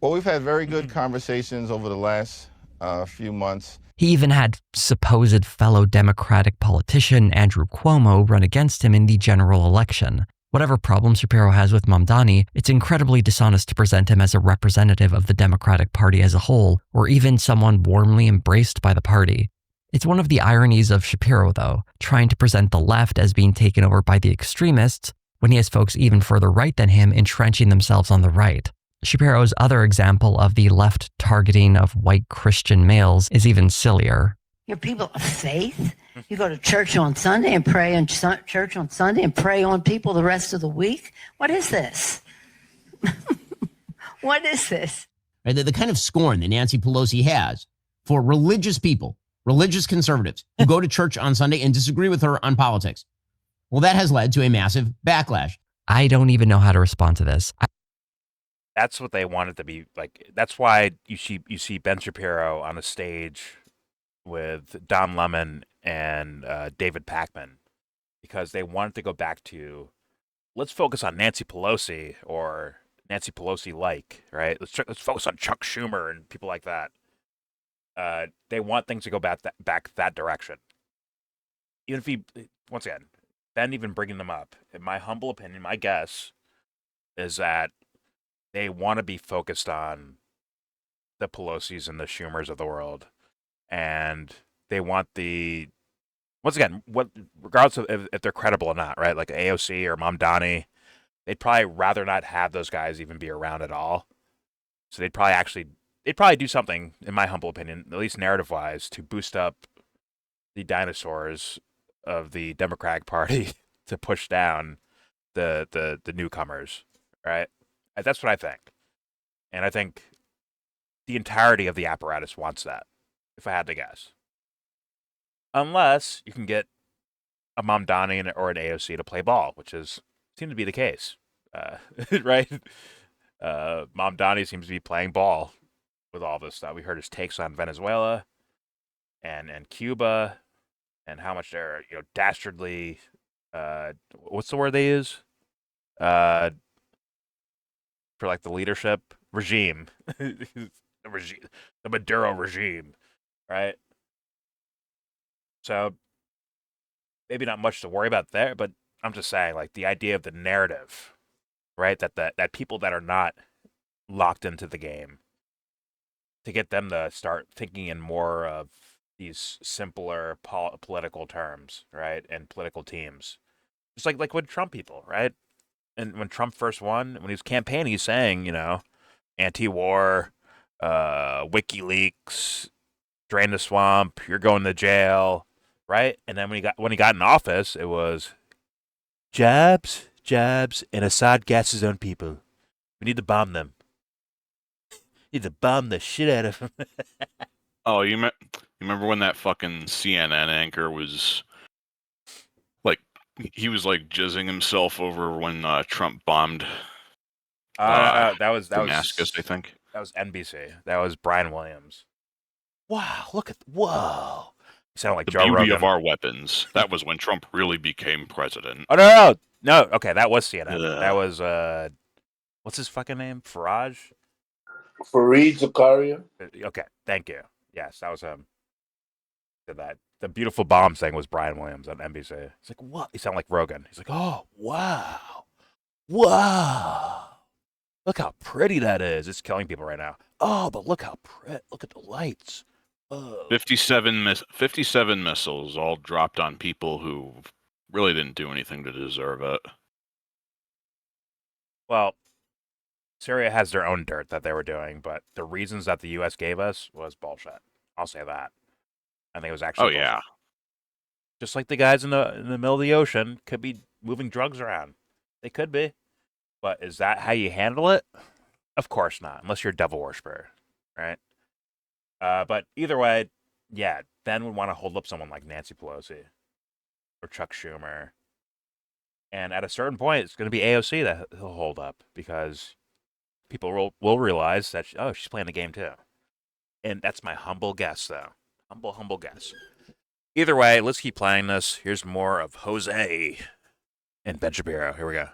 Well, we've had very good conversations over the last few months. He even had supposed fellow Democratic politician Andrew Cuomo run against him in the general election. Whatever problem Shapiro has with Mamdani, it's incredibly dishonest to present him as a representative of the Democratic Party as a whole, or even someone warmly embraced by the party. It's one of the ironies of Shapiro, though, trying to present the left as being taken over by the extremists, when he has folks even further right than him entrenching themselves on the right. Shapiro's other example of the left targeting of white Christian males is even sillier. You're people of faith? You go to church on Sunday and pray in church on Sunday and pray on people the rest of the week? What is this? What is this? Right, the kind of scorn that Nancy Pelosi has for religious people, religious conservatives who go to church on Sunday and disagree with her on politics. Well, that has led to a massive backlash. I don't even know how to respond to this. That's what they wanted to be like. That's why you see Ben Shapiro on the stage with Don Lemon and David Pakman, because they wanted to go back to, let's focus on Nancy Pelosi or Nancy Pelosi-like, right? Let's focus on Chuck Schumer and people like that. They want things to go back that direction. Even if he, once again, Ben even bringing them up, in my humble opinion, my guess is that they want to be focused on the Pelosi's and the Schumers of the world. And they want once again, regardless of if they're credible or not, right? Like AOC or Mamdani, they'd probably rather not have those guys even be around at all. So they'd probably do something, in my humble opinion, at least narrative-wise, to boost up the dinosaurs of the Democratic Party to push down the newcomers, right? That's what I think. And I think the entirety of the apparatus wants that, if I had to guess. Unless you can get a Mamdani or an AOC to play ball, which seems to be the case, right? Mamdani seems to be playing ball with all this stuff. We heard his takes on Venezuela and Cuba and how much they're, dastardly, what's the word they use? For like the leadership regime, the Maduro regime, right? So maybe not much to worry about there, but I'm just saying, like, the idea of the narrative, right? That people that are not locked into the game, to get them to start thinking in more of these simpler political terms, right? And political teams. Just like with Trump people, right? And when Trump first won, when he was campaigning, he's saying, anti-war, WikiLeaks, drain the swamp, you're going to jail, right? And then when he got in office, it was jabs, and Assad gas his own people. We need to bomb them. Need to bomb the shit out of them. Oh, you remember when that fucking CNN anchor was like, he was like jizzing himself over when Trump bombed that was Damascus, I think. That was NBC. That was Brian Williams. Wow, whoa. You sound like The Joe beauty Rogan. of our weapons. That was when Trump really became president. Oh no. Okay, that was CNN. Ugh. That was what's his fucking name? Fareed Zakaria. Okay, thank you. Yes, that was him. Did that. The beautiful bomb thing was Brian Williams on NBC. He's like, what? He sounded like Rogan. He's like, oh wow, look how pretty that is. It's killing people right now. Oh, but look how pretty. Look at the lights. Oh. 57 missiles all dropped on people who really didn't do anything to deserve it. Well, Syria has their own dirt that they were doing, but the reasons that the U.S. gave us was bullshit. I'll say that. I think it was actually bullshit. Yeah. Just like the guys in the middle of the ocean could be moving drugs around. They could be. But is that how you handle it? Of course not, unless you're a devil worshiper, right? But either way, yeah, Ben would want to hold up someone like Nancy Pelosi or Chuck Schumer. And at a certain point, it's going to be AOC that he'll hold up because people will realize that, she's playing the game too. And that's my humble guess, though. Humble guess. Either way, let's keep playing this. Here's more of Jose and Ben Shapiro. Here we go.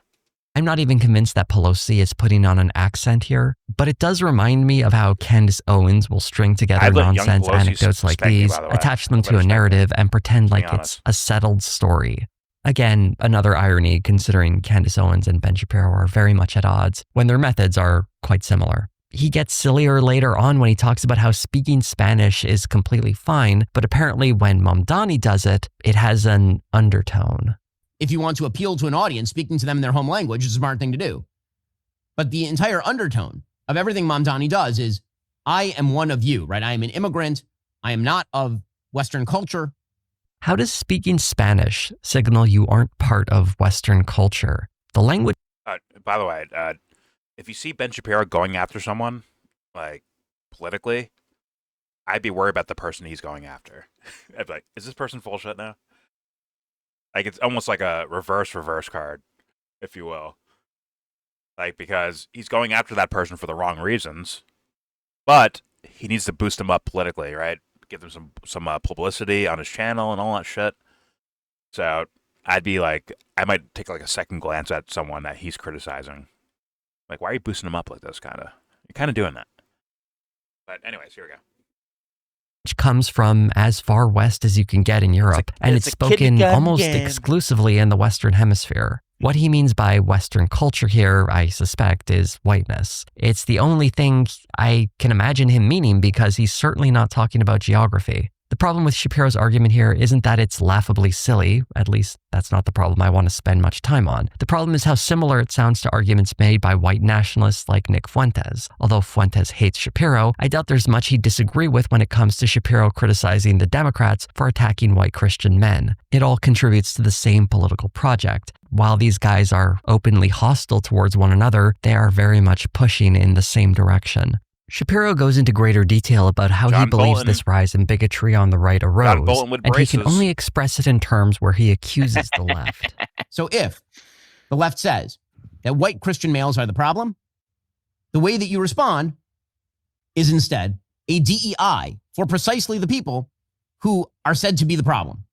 I'm not even convinced that Pelosi is putting on an accent here, but it does remind me of how Candace Owens will string together nonsense anecdotes like these, attach them to a narrative, and pretend like it's a settled story. Again, another irony considering Candace Owens and Ben Shapiro are very much at odds when their methods are quite similar. He gets sillier later on when he talks about how speaking Spanish is completely fine, but apparently when Mamdani does it, it has an undertone. If you want to appeal to an audience, speaking to them in their home language is a smart thing to do. But the entire undertone of everything Mamdani does is, I am one of you, right? I am an immigrant. I am not of Western culture. How does speaking Spanish signal you aren't part of Western culture? The language... By the way, if you see Ben Shapiro going after someone, like, politically, I'd be worried about the person he's going after. I'd be like, is this person full shit now? Like, it's almost like a reverse card, if you will. Like, because he's going after that person for the wrong reasons, but he needs to boost him up politically, right? Give them some publicity on his channel and all that shit. So I'd be like, I might take like a second glance at someone that he's criticizing. Like, why are you boosting him up like this, kind of? You're kind of doing that. But anyways, here we go. Which comes from as far west as you can get in Europe, and it's spoken almost exclusively in the Western Hemisphere. What he means by Western culture here, I suspect, is whiteness. It's the only thing I can imagine him meaning because he's certainly not talking about geography. The problem with Shapiro's argument here isn't that it's laughably silly, at least that's not the problem I want to spend much time on. The problem is how similar it sounds to arguments made by white nationalists like Nick Fuentes. Although Fuentes hates Shapiro, I doubt there's much he'd disagree with when it comes to Shapiro criticizing the Democrats for attacking white Christian men. It all contributes to the same political project. While these guys are openly hostile towards one another, they are very much pushing in the same direction. Shapiro goes into greater detail about how he believes this rise in bigotry on the right arose, and he can only express it in terms where he accuses the left. So if the left says that white Christian males are the problem, the way that you respond is instead a DEI for precisely the people who are said to be the problem.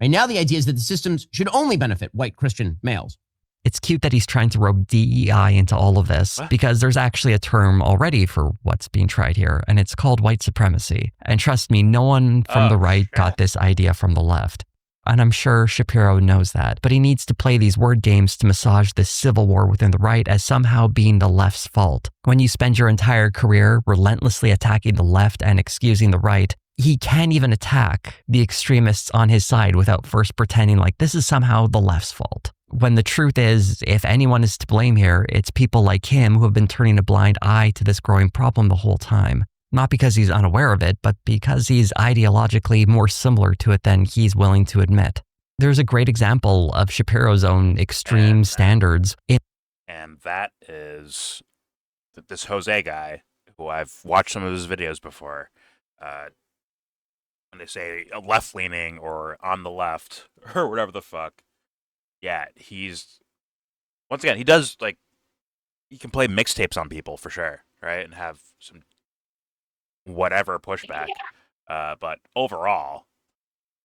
Right now, the idea is that the systems should only benefit white Christian males. It's cute that he's trying to rope DEI into all of this because there's actually a term already for what's being tried here, and it's called white supremacy. And trust me, no one from the right got this idea from the left. And I'm sure Shapiro knows that, but he needs to play these word games to massage this civil war within the right as somehow being the left's fault. When you spend your entire career relentlessly attacking the left and excusing the right, he can't even attack the extremists on his side without first pretending like this is somehow the left's fault. When the truth is, if anyone is to blame here, it's people like him who have been turning a blind eye to this growing problem the whole time. Not because he's unaware of it, but because he's ideologically more similar to it than he's willing to admit. There's a great example of Shapiro's own extreme standards. And that is this Jose guy, who I've watched some of his videos before. When they say left-leaning or on the left or whatever the fuck. Yeah, once again, he does, like, he can play mixtapes on people for sure, right? And have some whatever pushback. But overall,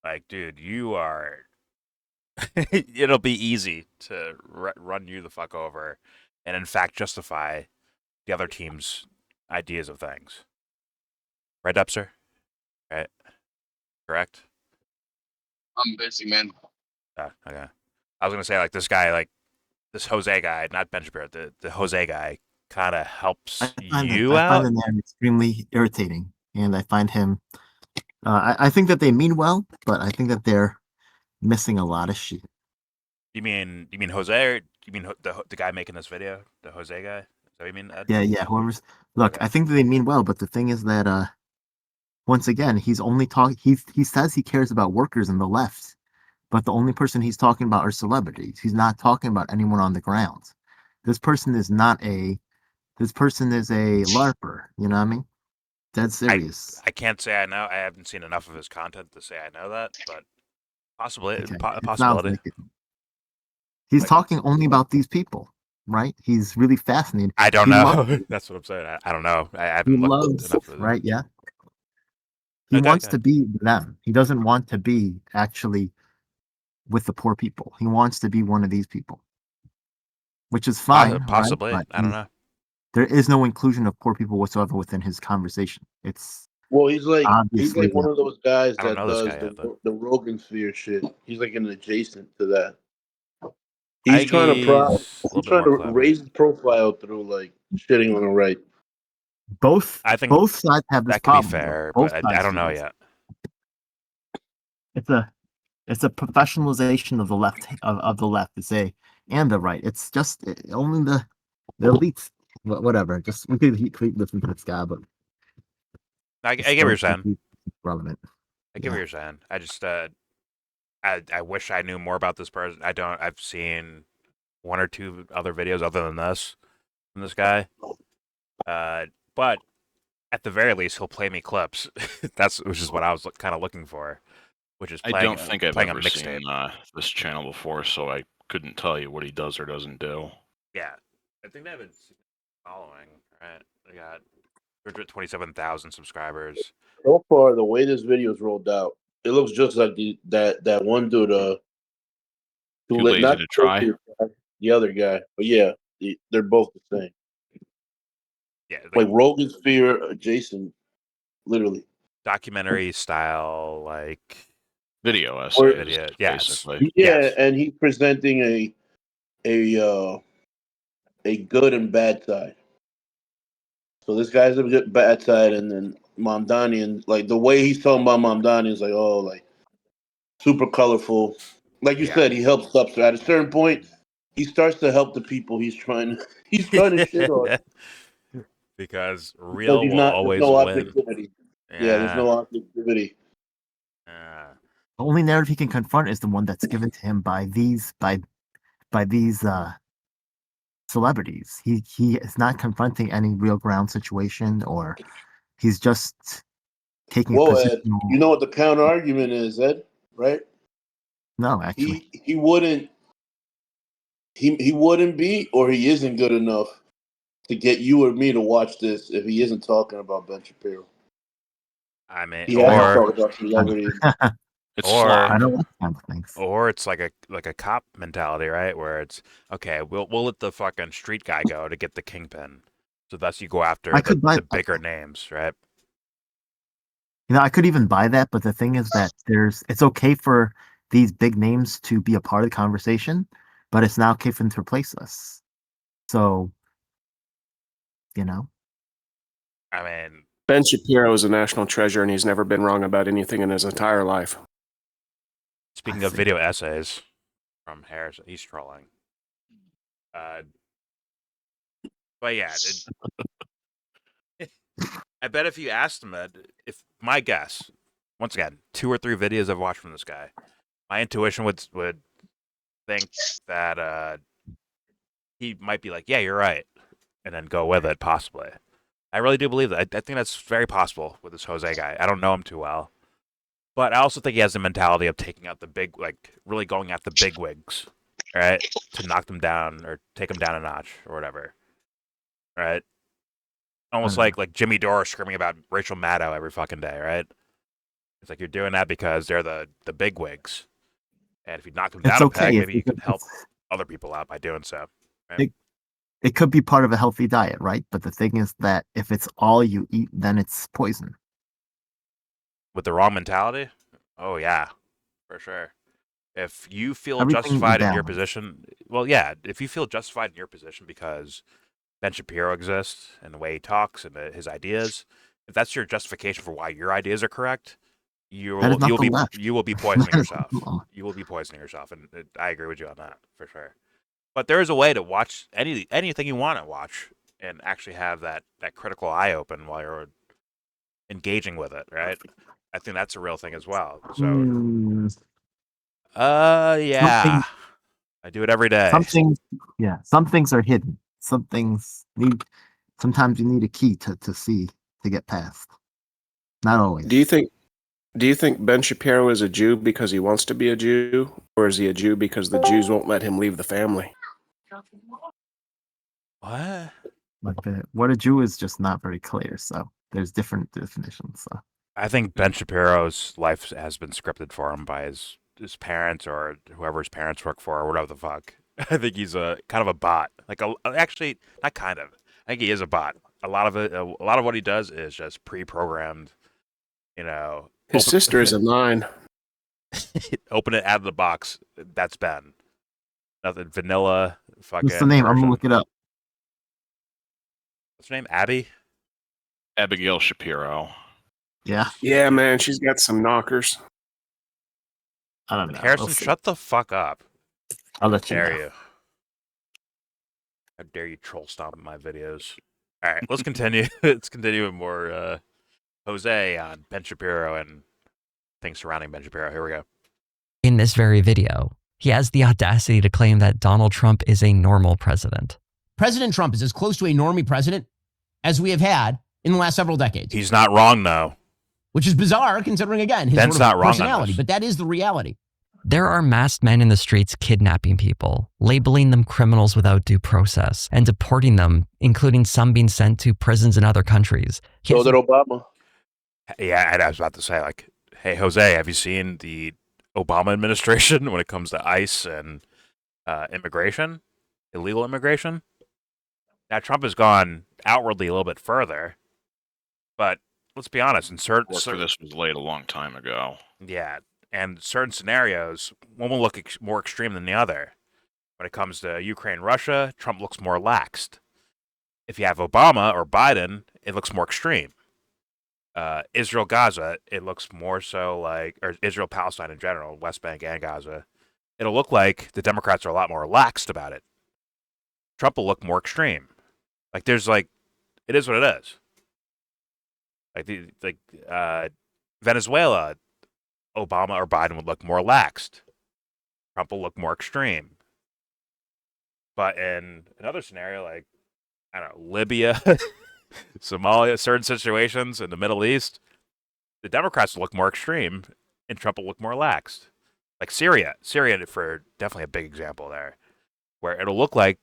Like, dude, you are. It'll be easy to run you the fuck over, and in fact justify the other team's ideas of things. Right, Dubster? Right. Correct. I'm busy, man. Okay. I was gonna say like this guy, like this Jose guy, not Ben Shapiro, the Jose guy, kind of helps you I find out. the man extremely irritating, and I find him. I think that they mean well, but I think that they're missing a lot of shit. You mean Jose, or you mean the guy making this video, the Jose guy? Is that what you mean, Ed? Yeah. Whoever's look, I think that they mean well, but the thing is that once again, he's only talking. He says he cares about workers in the left, but the only person he's talking about are celebrities. He's not talking about anyone on the ground. This person is not a. This person is a larper. You know what I mean? Dead serious. I can't say I know. I haven't seen enough of his content to say I know that, but possibly Okay. a It sounds possibility. like it. He's talking only about these people, right? He's really fascinated. I don't He know. loves- That's what I'm saying. I don't know. I he haven't looked loves, enough of it. right? Yeah. He Okay, wants okay. to be them. He doesn't want to be actually with the poor people. He wants to be one of these people, which is fine, Possibly. right? I don't know. There is no inclusion of poor people whatsoever within his conversation. It's Well, he's like obviously one of those guys I don't that know this does guy yet, though. the Rogan sphere shit. He's like an adjacent to that. I He's trying to think he's a little he's bit trying more to clever. raise his profile through like shitting on the right. I think both sides have this that could be problem. fair, Both but I sides don't do know this. yet. It's a professionalization of the left of the left to say and the right. It's just only the elites. Whatever. Just we could keep listening to this guy, but I get what you're saying. Relevant. I get what you're saying. I just I wish I knew more about this person. I don't. I've seen one or two other videos other than this from this guy. But at the very least, he'll play me clips. Which is what I was kind of looking for. Which is I playing, don't think I've playing a ever mixtape. seen this channel before, so I couldn't tell you what he does or doesn't do. Yeah, I think they have a following. Right, they got 227,000 subscribers. So far, the way this video is rolled out, it looks just like that one dude. Too lazy not to try. the other guy, but yeah, they're both the same. Yeah, like Rogan sphere adjacent, literally documentary style, like video essays, video. Yes. basically. Yeah, and he's presenting a good and bad side. So this guy's a good bad side, and then Mamdani, and like the way he's talking about Mamdani is like, oh, like super colorful. Like you said, he helps Subster. At a certain point, he starts to help the people he's trying to shit on. Because Because real he's will not, there's always no win. objectivity. Yeah, there's no objectivity. The only narrative he can confront is the one that's given to him by these celebrities. He is not confronting any real ground situation, or he's just taking a Well, position. Ed, you know what the counter argument is, Ed? Right? No, actually, he wouldn't be, or he isn't good enough to get you or me to watch this if he isn't talking about Ben Shapiro. I mean, He has to talk about celebrities. Or it's like a cop mentality, right? Where it's okay, we'll let the fucking street guy go to get the kingpin. So thus you go after the bigger names, right? I could even buy that, but the thing is that it's okay for these big names to be a part of the conversation, but it's not okay for them to replace us. So, I mean, Ben Shapiro is a national treasure, and he's never been wrong about anything in his entire life. Speaking of video essays from Harris, he's trolling. But yeah, I bet if you asked him, if my guess, once again, 2 or 3 videos I've watched from this guy, my intuition would think that he might be like, yeah, you're right, and then go with it, possibly. I really do believe that. I think that's very possible with this Jose guy. I don't know him too well. But I also think he has the mentality of taking out the big, like, really going at the big wigs, right? To knock them down or take them down a notch or whatever, right? Almost like Jimmy Dore screaming about Rachel Maddow every fucking day, right? It's like you're doing that because they're the big wigs, and if you knock them down It's a okay peg, if maybe you can help it's, other people out by doing so. Right? it could be part of a healthy diet, right? But the thing is that if it's all you eat, then it's poison. With the wrong mentality, oh yeah, for sure. If you feel Everything justified in your balance. position, well, yeah, if you feel justified in your position because Ben Shapiro exists and the way he talks and his ideas, if that's your justification for why your ideas are correct, That is not the left. you will be poisoning That is yourself. not the law. You will be poisoning yourself, and I agree with you on that for sure. But there is a way to watch anything you want to watch and actually have that critical eye open while you're engaging with it, right? I think that's a real thing as well. So, yeah, Something, I do it every day. some things are hidden. Some things sometimes you need a key to see, to get past. Not always. Do you think Ben Shapiro is a Jew because he wants to be a Jew, or is he a Jew because the Jews won't let him leave the family? What? Like what a Jew is just not very clear. So there's different definitions. So I think Ben Shapiro's life has been scripted for him by his parents or whoever his parents work for or whatever the fuck. I think he's a kind of a bot. Actually, not kind of. I think he is a bot. A lot of what he does is just pre-programmed. His sister is a 9. Open it out of the box. That's Ben. Nothing vanilla. Fucking. what's the name? I'm gonna look it up. What's her name? Abby? Abigail Shapiro. Yeah. Yeah, man, she's got some knockers. I don't know. Harrison, We'll see. shut the fuck up. I'll let you Dare know. you? How dare you troll stomp my videos? All right, let's continue. Let's continue with more Jose on Ben Shapiro and things surrounding Ben Shapiro. Here we go. In this very video, he has the audacity to claim that Donald Trump is a normal president. President Trump is as close to a normie president as we have had in the last several decades. He's not wrong, though. Which is bizarre, considering, again, his Ben's sort of not wrong on personality. this. But that is the reality. There are masked men in the streets kidnapping people, labeling them criminals without due process, and deporting them, including some being sent to prisons in other countries. So did Obama. Yeah, and I was about to say, like, hey, Jose, have you seen the Obama administration when it comes to ICE and immigration, illegal immigration? Now, Trump has gone outwardly a little bit further, but let's be honest, in Work for this was laid a long time ago. Yeah, and certain scenarios, one will look more extreme than the other. When it comes to Ukraine, Russia, Trump looks more laxed. If you have Obama or Biden, it looks more extreme. Israel, Gaza, it looks more so like, or Israel, Palestine in general, West Bank and Gaza, it'll look like the Democrats are a lot more relaxed about it. Trump will look more extreme. Like there's like, it is what it is. Like Venezuela, Obama or Biden would look more laxed. Trump will look more extreme. But in another scenario, like, I don't know, Libya, Somalia, certain situations in the Middle East, the Democrats will look more extreme and Trump will look more laxed. Like Syria for definitely a big example there, where it'll look like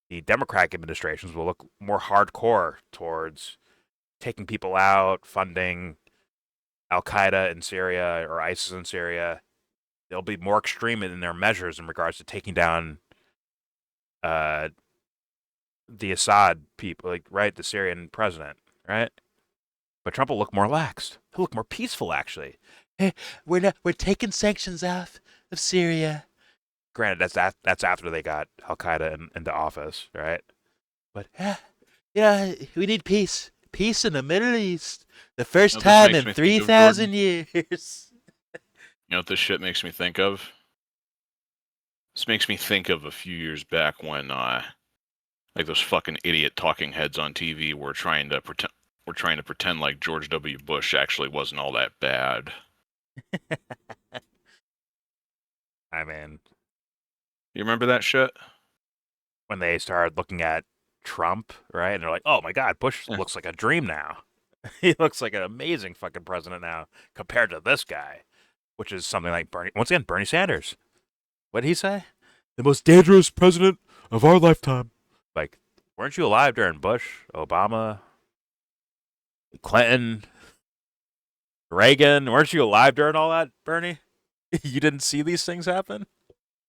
the Democratic administrations will look more hardcore towards taking people out, funding Al-Qaeda in Syria or ISIS in Syria. They'll be more extreme in their measures in regards to taking down the Assad people, like, right, the Syrian president, right? But Trump will look more laxed. He'll look more peaceful, actually. Hey, we're taking sanctions off of Syria. Granted, that's after they got Al-Qaeda into office, right? But yeah, we need peace. Peace in the Middle East. The first time in 3,000 years. You know what this shit makes me think of? This makes me think of a few years back when, like those fucking idiot talking heads on TV were trying to pretend like George W. Bush actually wasn't all that bad. I mean, you remember that shit? When they started looking at Trump, right? And they're like, oh my God, Bush looks like a dream now. He looks like an amazing fucking president now compared to this guy, which is something like Bernie Sanders. What did he say? The most dangerous president of our lifetime. Like, weren't you alive during Bush, Obama, Clinton? Reagan, weren't you alive during all that, Bernie? You didn't see these things happen?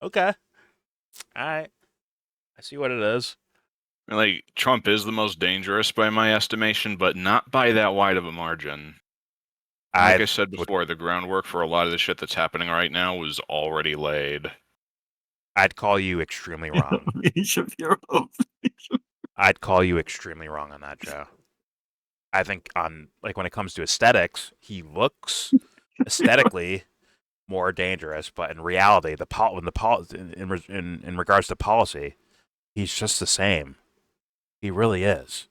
Okay. All right. I see what it is. Like, Trump is the most dangerous by my estimation, but not by that wide of a margin. Like I said before, the groundwork for a lot of the shit that's happening right now was already laid. I'd call you extremely wrong. Shapiro. I'd call you extremely wrong on that, Joe. I think when it comes to aesthetics, he looks aesthetically more dangerous, but in reality, in regards to policy, he's just the same. He really is.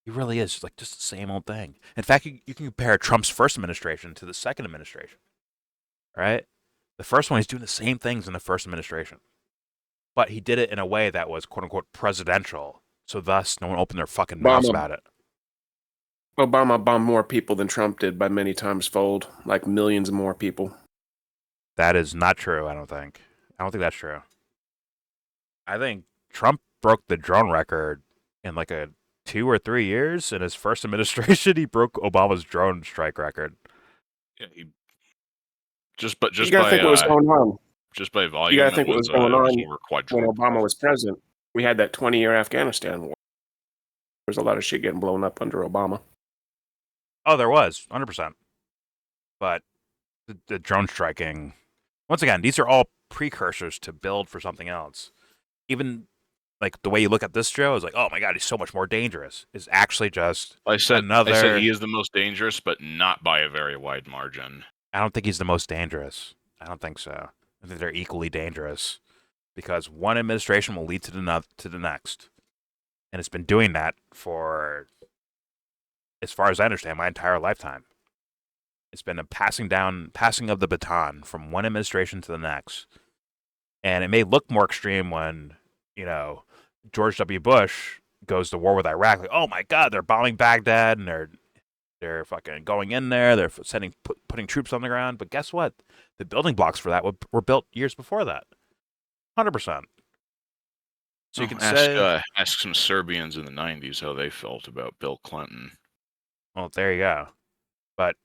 He really is like just the same old thing. In fact, you can compare Trump's first administration to the second administration, right? The first one, he's doing the same things in the first administration, but he did it in a way that was "quote unquote" presidential. So thus, no one opened their fucking mouths about it. Obama bombed more people than Trump did by many times fold, like millions more people. That is not true. I don't think that's true. I think Trump broke the drone record in like 2 or 3 years. In his first administration, he broke Obama's drone strike record. Yeah, you gotta think what was going on. Just by volume, You gotta think what was going on when over Obama was president. We had that 20-year Afghanistan war. There's a lot of shit getting blown up under Obama. Oh, there was 100%. But the drone striking, once again, these are all precursors to build for something else. Even like the way you look at this Joe is like, oh my God, he's so much more dangerous. Is actually just I said he is the most dangerous, but not by a very wide margin. I don't think he's the most dangerous. I don't think so. I think they're equally dangerous because one administration will lead to the next, and it's been doing that for, as far as I understand, my entire lifetime. It's been a passing of the baton from one administration to the next, and it may look more extreme when George W. Bush goes to war with Iraq. Like, oh my God, they're bombing Baghdad and they're fucking going in there. They're putting troops on the ground. But guess what? The building blocks for that were built years before that. 100%. So you can ask some Serbians in the 90s how they felt about Bill Clinton. Well, there you go. But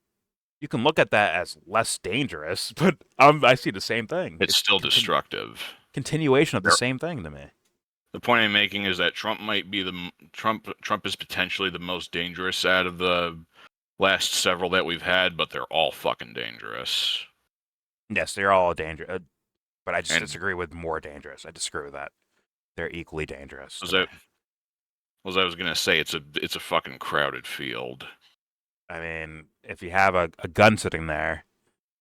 you can look at that as less dangerous, but I see the same thing. It's still destructive. Continuation of the same thing to me. The point I'm making is that Trump is potentially the most dangerous out of the last several that we've had, but they're all fucking dangerous. Yes, they're all dangerous, but I just disagree with more dangerous. I disagree with that. They're equally dangerous. As I was gonna say, it's a fucking crowded field. I mean, if you have a gun sitting there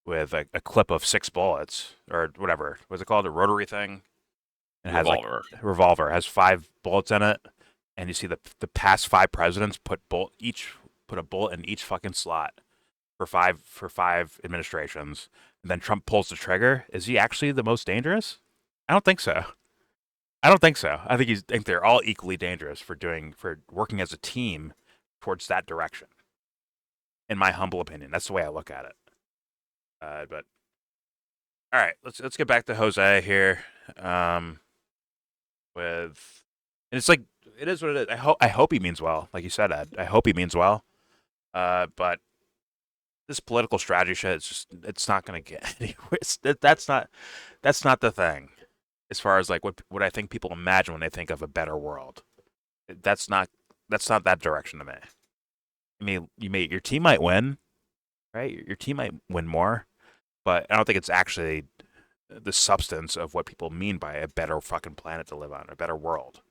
with a clip of 6 bullets or whatever, what's it called, a rotary thing? It has revolver has 5 bullets in it, and you see the past 5 presidents put a bullet in each fucking slot for five administrations, and then Trump pulls the trigger. Is he actually the most dangerous? I don't think so. I think they're all equally dangerous for working as a team towards that direction. In my humble opinion, that's the way I look at it. But all right, let's get back to Jose here. And it's like it is what it is. I hope he means well, like you said, Ed. I hope he means well. But this political strategy shit, it's not going to get anywhere. That's not the thing. As far as like what I think people imagine when they think of a better world, that's not that direction to me. I mean, your team might win, right? Your team might win more, but I don't think it's actually the substance of what people mean by a better fucking planet to live on, a better world.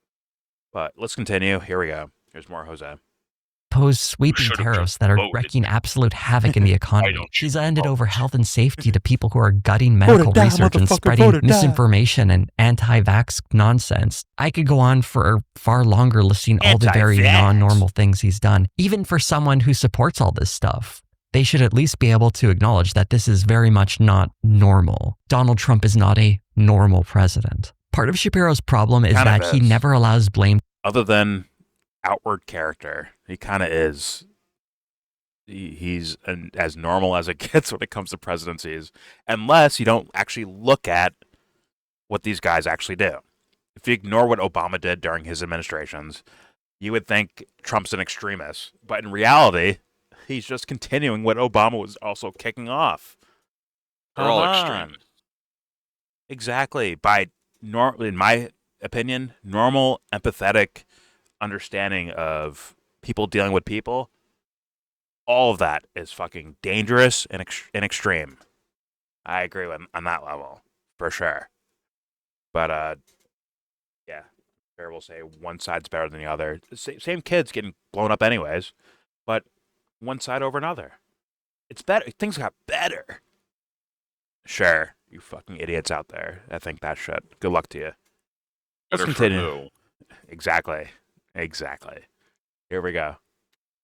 But let's continue. Here we go. Here's more Jose. Pose sweeping tariffs that are wreaking absolute havoc in the economy. She's ended over health and safety to people who are gutting medical research and spreading misinformation and anti-vax nonsense. I could go on for far longer listing all the very non-normal things he's done. Even for someone who supports all this stuff, they should at least be able to acknowledge that this is very much not normal. Donald Trump is not a normal president. Part of Shapiro's problem is that he never allows blame. Other than outward character, he kind of is. He's as normal as it gets when it comes to presidencies, unless you don't actually look at what these guys actually do. If you ignore what Obama did during his administrations, you would think Trump's an extremist. But in reality, He's just continuing what Obama was also kicking off. They're all Come on. extremists. Exactly. In my opinion, normal, empathetic understanding of people dealing with people, all of that is fucking dangerous and extreme. I agree on that level, for sure. But, yeah, fair will say one side's better than the other. Same kids getting blown up anyways, but one side over another. It's better. Things got better. Sure, you fucking idiots out there that think that shit. Good luck to you. Let's Better for continue. who? Exactly. Here we go.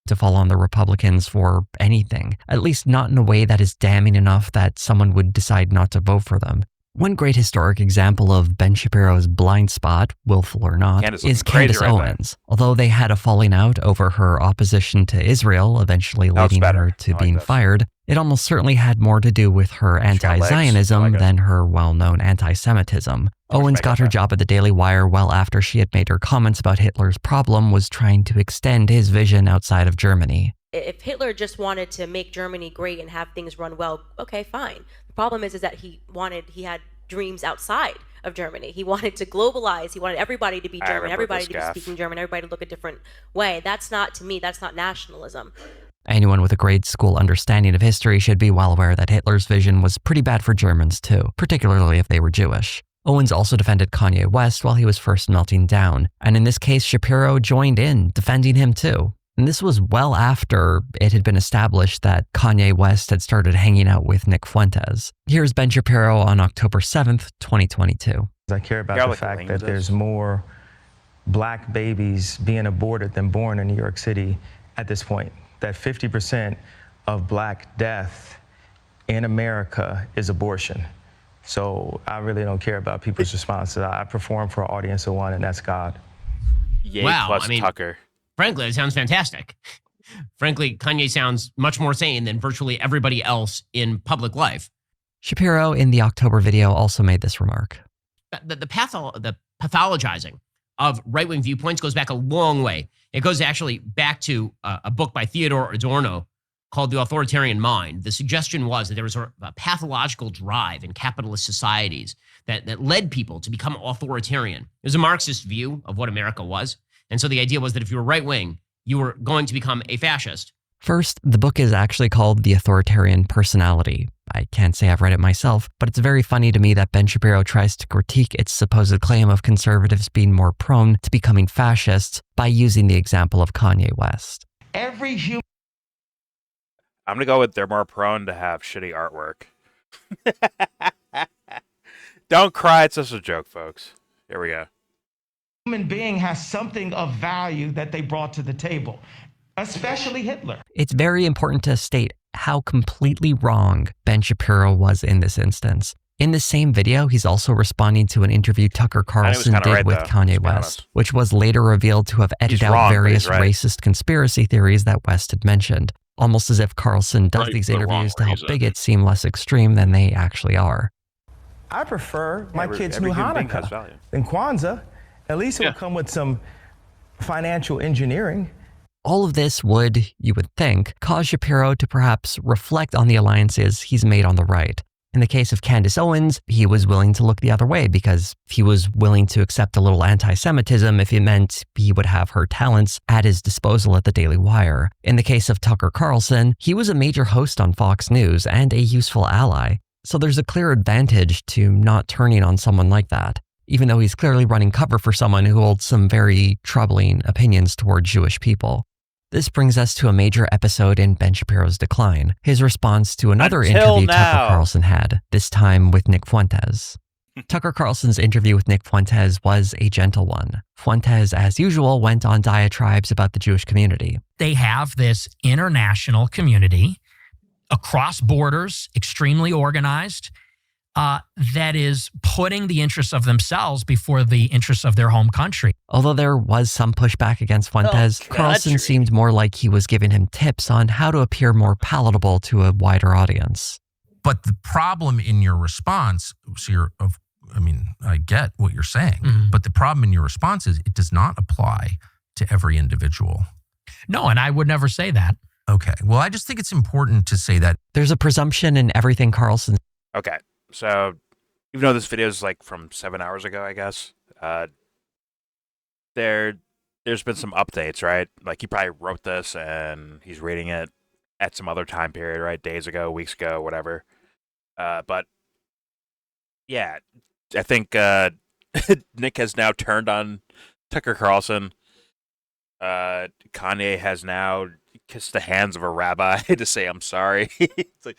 To fall on the Republicans for anything, at least not in a way that is damning enough that someone would decide not to vote for them. One great historic example of Ben Shapiro's blind spot, willful or not, is Candace Owens. Although they had a falling out over her opposition to Israel, eventually leading her to being fired, it almost certainly had more to do with her anti-Zionism than her well-known anti-Semitism. Owens got her job at the Daily Wire well after she had made her comments about Hitler's problem was trying to extend his vision outside of Germany. If Hitler just wanted to make Germany great and have things run well, okay, fine. The problem is that he had dreams outside of Germany. He wanted to globalize. He wanted everybody to be German, everybody to be speaking German, everybody to look a different way. That's not, to me, that's not nationalism. Anyone with a grade school understanding of history should be well aware that Hitler's vision was pretty bad for Germans too, particularly if they were Jewish. Owens also defended Kanye West while he was first melting down, and in this case, Shapiro joined in, defending him too. And this was well after it had been established that Kanye West had started hanging out with Nick Fuentes. Here's Ben Shapiro on October 7th, 2022. I care about the fact that there's more black babies being aborted than born in New York City at this point. That 50% of black death in America is abortion. So I really don't care about people's responses. I perform for an audience of one, and that's God. Yay, wow, plus I mean, Tucker. Frankly, it sounds fantastic. Frankly, Kanye sounds much more sane than virtually everybody else in public life. Shapiro, in the October video, also made this remark. The pathologizing of right-wing viewpoints goes back a long way. It goes actually back to a book by Theodore Adorno called The Authoritarian Mind. The suggestion was that there was a pathological drive in capitalist societies that led people to become authoritarian. It was a Marxist view of what America was. And so the idea was that if you were right-wing, you were going to become a fascist. First, the book is actually called The Authoritarian Personality. I can't say I've read it myself, but it's very funny to me that Ben Shapiro tries to critique its supposed claim of conservatives being more prone to becoming fascists by using the example of Kanye West. I'm going to go with they're more prone to have shitty artwork. Don't cry, it's just a joke, folks. Here we go. Human being has something of value that they brought to the table, especially Hitler. It's very important to state how completely wrong Ben Shapiro was in this instance. In the same video, he's also responding to an interview Tucker Carlson did with Kanye West, which was later revealed to have edited out various racist conspiracy theories that West had mentioned, almost as if Carlson does these interviews to help bigots seem less extreme than they actually are. I prefer my kids knew Hanukkah than Kwanzaa. At least it would come with some financial engineering. All of this would, you would think, cause Shapiro to perhaps reflect on the alliances he's made on the right. In the case of Candace Owens, he was willing to look the other way because he was willing to accept a little anti-Semitism if it meant he would have her talents at his disposal at the Daily Wire. In the case of Tucker Carlson, he was a major host on Fox News and a useful ally. So there's a clear advantage to not turning on someone like that, even though he's clearly running cover for someone who holds some very troubling opinions toward Jewish people. This brings us to a major episode in Ben Shapiro's decline, his response to another interview Tucker Carlson had, this time with Nick Fuentes. Tucker Carlson's interview with Nick Fuentes was a gentle one. Fuentes, as usual, went on diatribes about the Jewish community. They have this international community across borders, extremely organized, that is putting the interests of themselves before the interests of their home country. Although there was some pushback against Fuentes, Carlson seemed more like he was giving him tips on how to appear more palatable to a wider audience. But the problem in your response, I get what you're saying, but the problem in your response is it does not apply to every individual. No, and I would never say that. Okay. Well, I just think it's important to say that there's a presumption in everything Carlson. Okay, so even though this video is like from 7 hours ago, I guess, there's been some updates, right? Like he probably wrote this and he's reading it at some other time period, right? Days ago, weeks ago, whatever. But yeah, I think Nick has now turned on Tucker Carlson. Kanye has now kissed the hands of a rabbi to say I'm sorry. It's like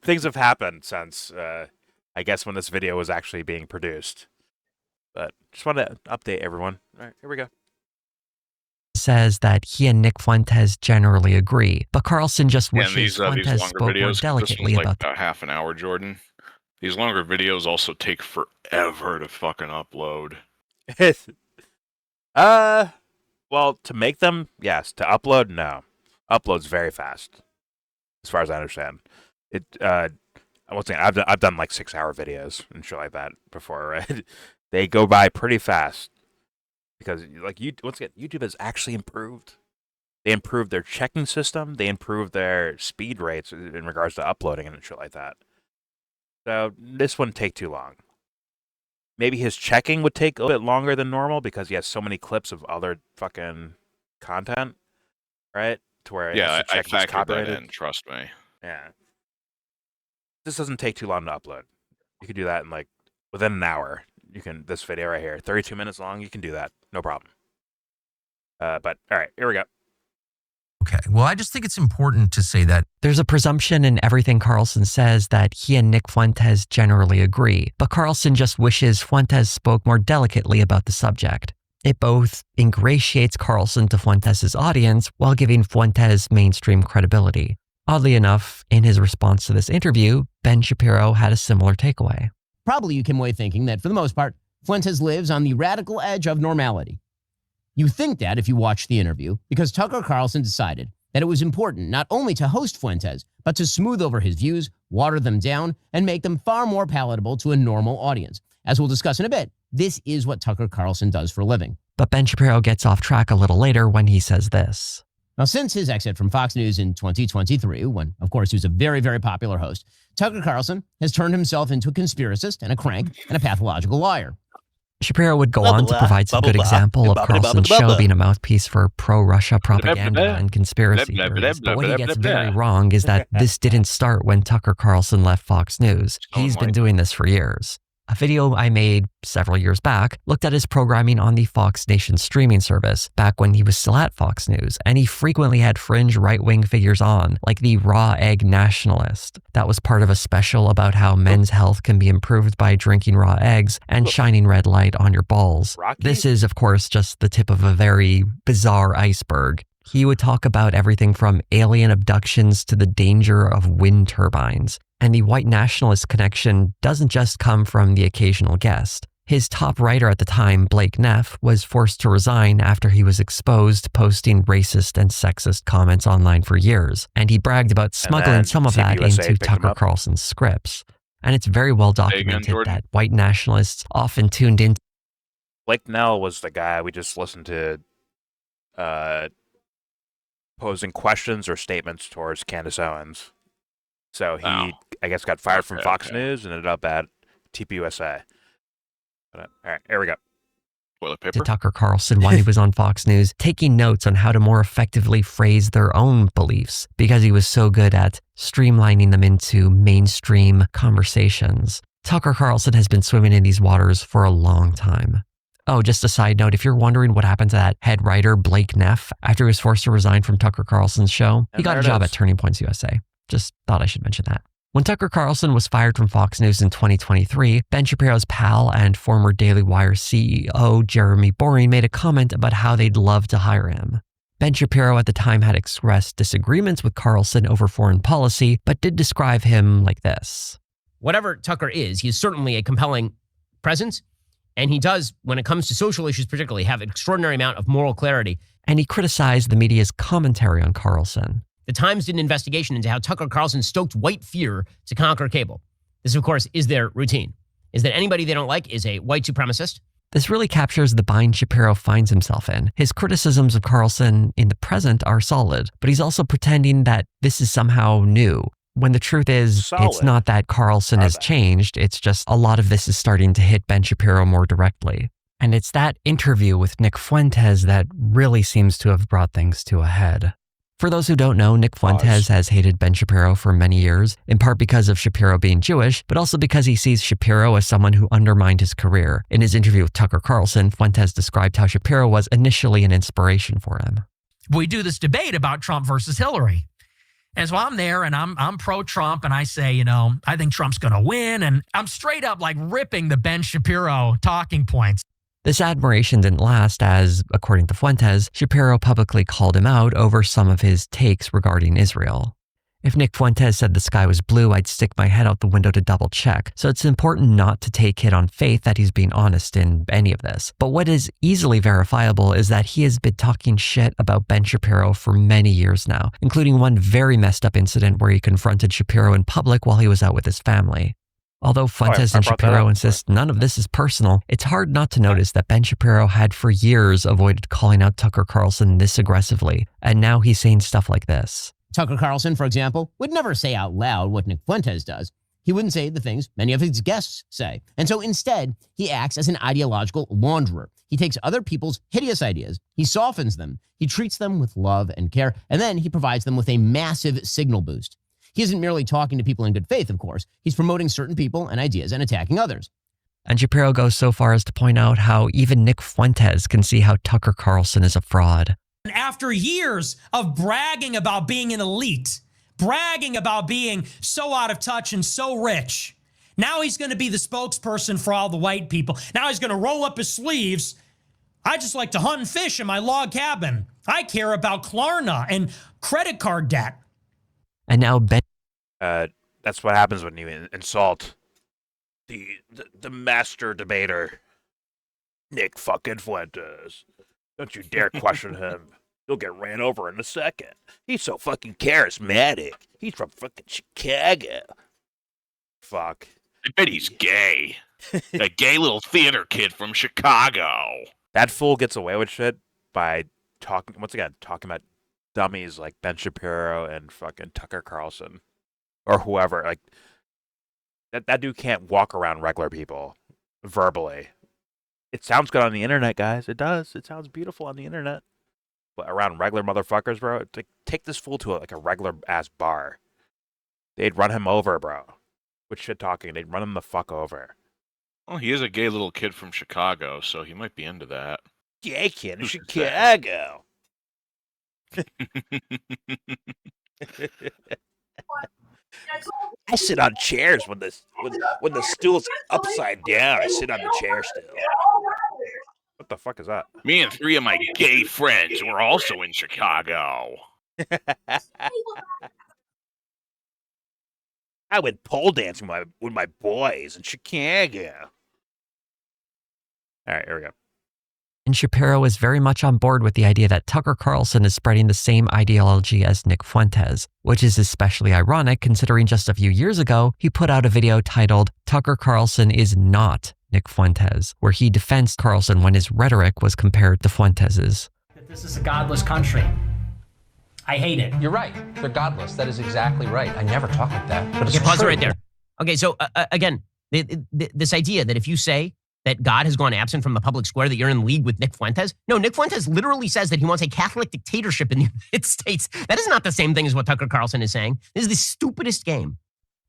things have happened since I guess when this video was actually being produced. But just wanted to update everyone. All right, here we go. Says that he and Nick Fuentes generally agree, but Carlson just wishes these Fuentes longer spoke more videos, delicately this one's about like a half an hour, Jordan. These longer videos also take forever to fucking upload. Well, to make them, yes. To upload, no. Upload's very fast, as far as I understand. It. Once again, I've done like 6-hour videos and shit like that before, right? They go by pretty fast because, like, once again, YouTube has actually improved. They improved their checking system. They improved their speed rates in regards to uploading and shit like that. So this wouldn't take too long. Maybe his checking would take a bit longer than normal because he has so many clips of other fucking content, right? To where Yeah, I I factored that in. Trust me. Yeah. This doesn't take too long to upload. You can do that in like within an hour. You can this video right here, 32 minutes long. You can do that, no problem. But all right, here we go. Okay. Well, I just think it's important to say that there's a presumption in everything Carlson says that he and Nick Fuentes generally agree, but Carlson just wishes Fuentes spoke more delicately about the subject. It both ingratiates Carlson to Fuentes' audience while giving Fuentes mainstream credibility. Oddly enough, in his response to this interview, Ben Shapiro had a similar takeaway. Probably you came away thinking that, for the most part, Fuentes lives on the radical edge of normality. You think that if you watch the interview, because Tucker Carlson decided that it was important not only to host Fuentes, but to smooth over his views, water them down, and make them far more palatable to a normal audience. As we'll discuss in a bit, this is what Tucker Carlson does for a living. But Ben Shapiro gets off track a little later when he says this. Now, since his exit from Fox News in 2023, when, of course, he was a very, very popular host, Tucker Carlson has turned himself into a conspiracist and a crank and a pathological liar. Shapiro would go on to provide some good example of Carlson's show being a mouthpiece for pro-Russia propaganda and conspiracy theories. But what he gets very wrong is that this didn't start when Tucker Carlson left Fox News. He's been doing this for years. A video I made several years back looked at his programming on the Fox Nation streaming service back when he was still at Fox News, and he frequently had fringe right-wing figures on, like the raw egg nationalist. That was part of a special about how men's health can be improved by drinking raw eggs and shining red light on your balls. This is, of course, just the tip of a very bizarre iceberg. He would talk about everything from alien abductions to the danger of wind turbines. And the white nationalist connection doesn't just come from the occasional guest. His top writer at the time, Blake Neff, was forced to resign after he was exposed posting racist and sexist comments online for years. And he bragged about smuggling some of that into Tucker Carlson's scripts. And it's very well documented that white nationalists often tuned in. Blake Nell was the guy we just listened to posing questions or statements towards Candace Owens. So he, I guess, got fired from Fox News and ended up at TPUSA. But, all right, here we go. Toilet paper. To Tucker Carlson when he was on Fox News, taking notes on how to more effectively phrase their own beliefs because he was so good at streamlining them into mainstream conversations. Tucker Carlson has been swimming in these waters for a long time. Oh, just a side note, if you're wondering what happened to that head writer, Blake Neff, after he was forced to resign from Tucker Carlson's show, he got a job at Turning Points USA. Just thought I should mention that. When Tucker Carlson was fired from Fox News in 2023, Ben Shapiro's pal and former Daily Wire CEO Jeremy Boring made a comment about how they'd love to hire him. Ben Shapiro at the time had expressed disagreements with Carlson over foreign policy, but did describe him like this. Whatever Tucker is, he is certainly a compelling presence, and he does, when it comes to social issues particularly, have an extraordinary amount of moral clarity. And he criticized the media's commentary on Carlson. The Times did an investigation into how Tucker Carlson stoked white fear to conquer cable. This, of course, is their routine, is that anybody they don't like is a white supremacist, This really captures the bind Shapiro finds himself in. His criticisms of Carlson in the present are solid, but he's also pretending that this is somehow new, when the truth is, it's Solid. not that Carlson has changed, it's just a lot of this is starting to hit Ben Shapiro more directly. And it's that interview with Nick Fuentes that really seems to have brought things to a head. For those who don't know, Nick Fuentes has hated Ben Shapiro for many years, in part because of Shapiro being Jewish, but also because he sees Shapiro as someone who undermined his career. In his interview with Tucker Carlson, Fuentes described how Shapiro was initially an inspiration for him. We do this debate about Trump versus Hillary. And so I'm there and I'm pro-Trump and I say, I think Trump's going to win. And I'm straight up like ripping the Ben Shapiro talking points. This admiration didn't last as, according to Fuentes, Shapiro publicly called him out over some of his takes regarding Israel. If Nick Fuentes said the sky was blue, I'd stick my head out the window to double check, so it's important not to take it on faith that he's being honest in any of this. But what is easily verifiable is that he has been talking shit about Ben Shapiro for many years now, including one very messed up incident where he confronted Shapiro in public while he was out with his family. Although Fuentes and Shapiro insist none of this is personal, it's hard not to notice that Ben Shapiro had for years avoided calling out Tucker Carlson this aggressively, and now he's saying stuff like this. Tucker Carlson, for example, would never say out loud what Nick Fuentes does. He wouldn't say the things many of his guests say. And so instead, he acts as an ideological launderer. He takes other people's hideous ideas, he softens them, he treats them with love and care, and then he provides them with a massive signal boost. He isn't merely talking to people in good faith, of course. He's promoting certain people and ideas and attacking others. And Shapiro goes so far as to point out how even Nick Fuentes can see how Tucker Carlson is a fraud. After years of bragging about being an elite, bragging about being so out of touch and so rich, now he's going to be the spokesperson for all the white people. Now he's going to roll up his sleeves. I just like to hunt and fish in my log cabin. I care about Klarna and credit card debt. And now Ben... That's what happens when you insult the master debater, Nick fucking Fuentes. Don't you dare question him. You'll get ran over in a second. He's so fucking charismatic. He's from fucking Chicago. Fuck. I bet he's gay. A gay little theater kid from Chicago. That fool gets away with shit by talking about dummies like Ben Shapiro and fucking Tucker Carlson or whoever. Like that dude can't walk around regular people verbally. It sounds good on the internet, guys. It does. It sounds beautiful on the internet. But around regular motherfuckers, bro, it's like, take this fool to a regular ass bar. They'd run him over, bro. With shit talking, they'd run him the fuck over. Well, he is a gay little kid from Chicago, so he might be into that. Gay kid in Chicago. I sit on chairs when the stool's upside down. I sit on the chair still. What the fuck is that? Me and 3 of my gay friends were also in Chicago. I went pole dancing with my boys in Chicago. All right, here we go. And Shapiro is very much on board with the idea that Tucker Carlson is spreading the same ideology as Nick Fuentes, which is especially ironic considering just a few years ago, he put out a video titled, "Tucker Carlson is not Nick Fuentes," where he defends Carlson when his rhetoric was compared to Fuentes's. This is a godless country. I hate it. You're right. They're godless. That is exactly right. I never talk like that. But Okay, pause it right there. Okay, so again, this idea that if you say that God has gone absent from the public square, that you're in league with Nick Fuentes. No, Nick Fuentes literally says that he wants a Catholic dictatorship in the United States. That is not the same thing as what Tucker Carlson is saying. This is the stupidest game.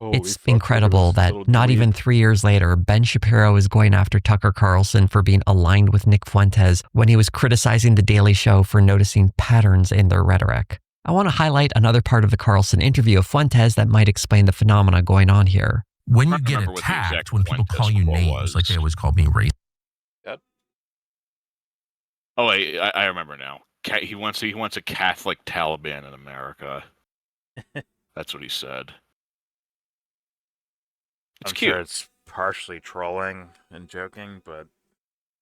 It's incredible that not even 3 years later, Ben Shapiro is going after Tucker Carlson for being aligned with Nick Fuentes when he was criticizing The Daily Show for noticing patterns in their rhetoric. I want to highlight another part of the Carlson interview of Fuentes that might explain the phenomena going on here. When you get attacked, when people call you names, like they always call me racist. Yep. Oh, wait, I remember now. He wants a Catholic Taliban in America. That's what he said. It's I'm cute. sure it's partially trolling and joking, but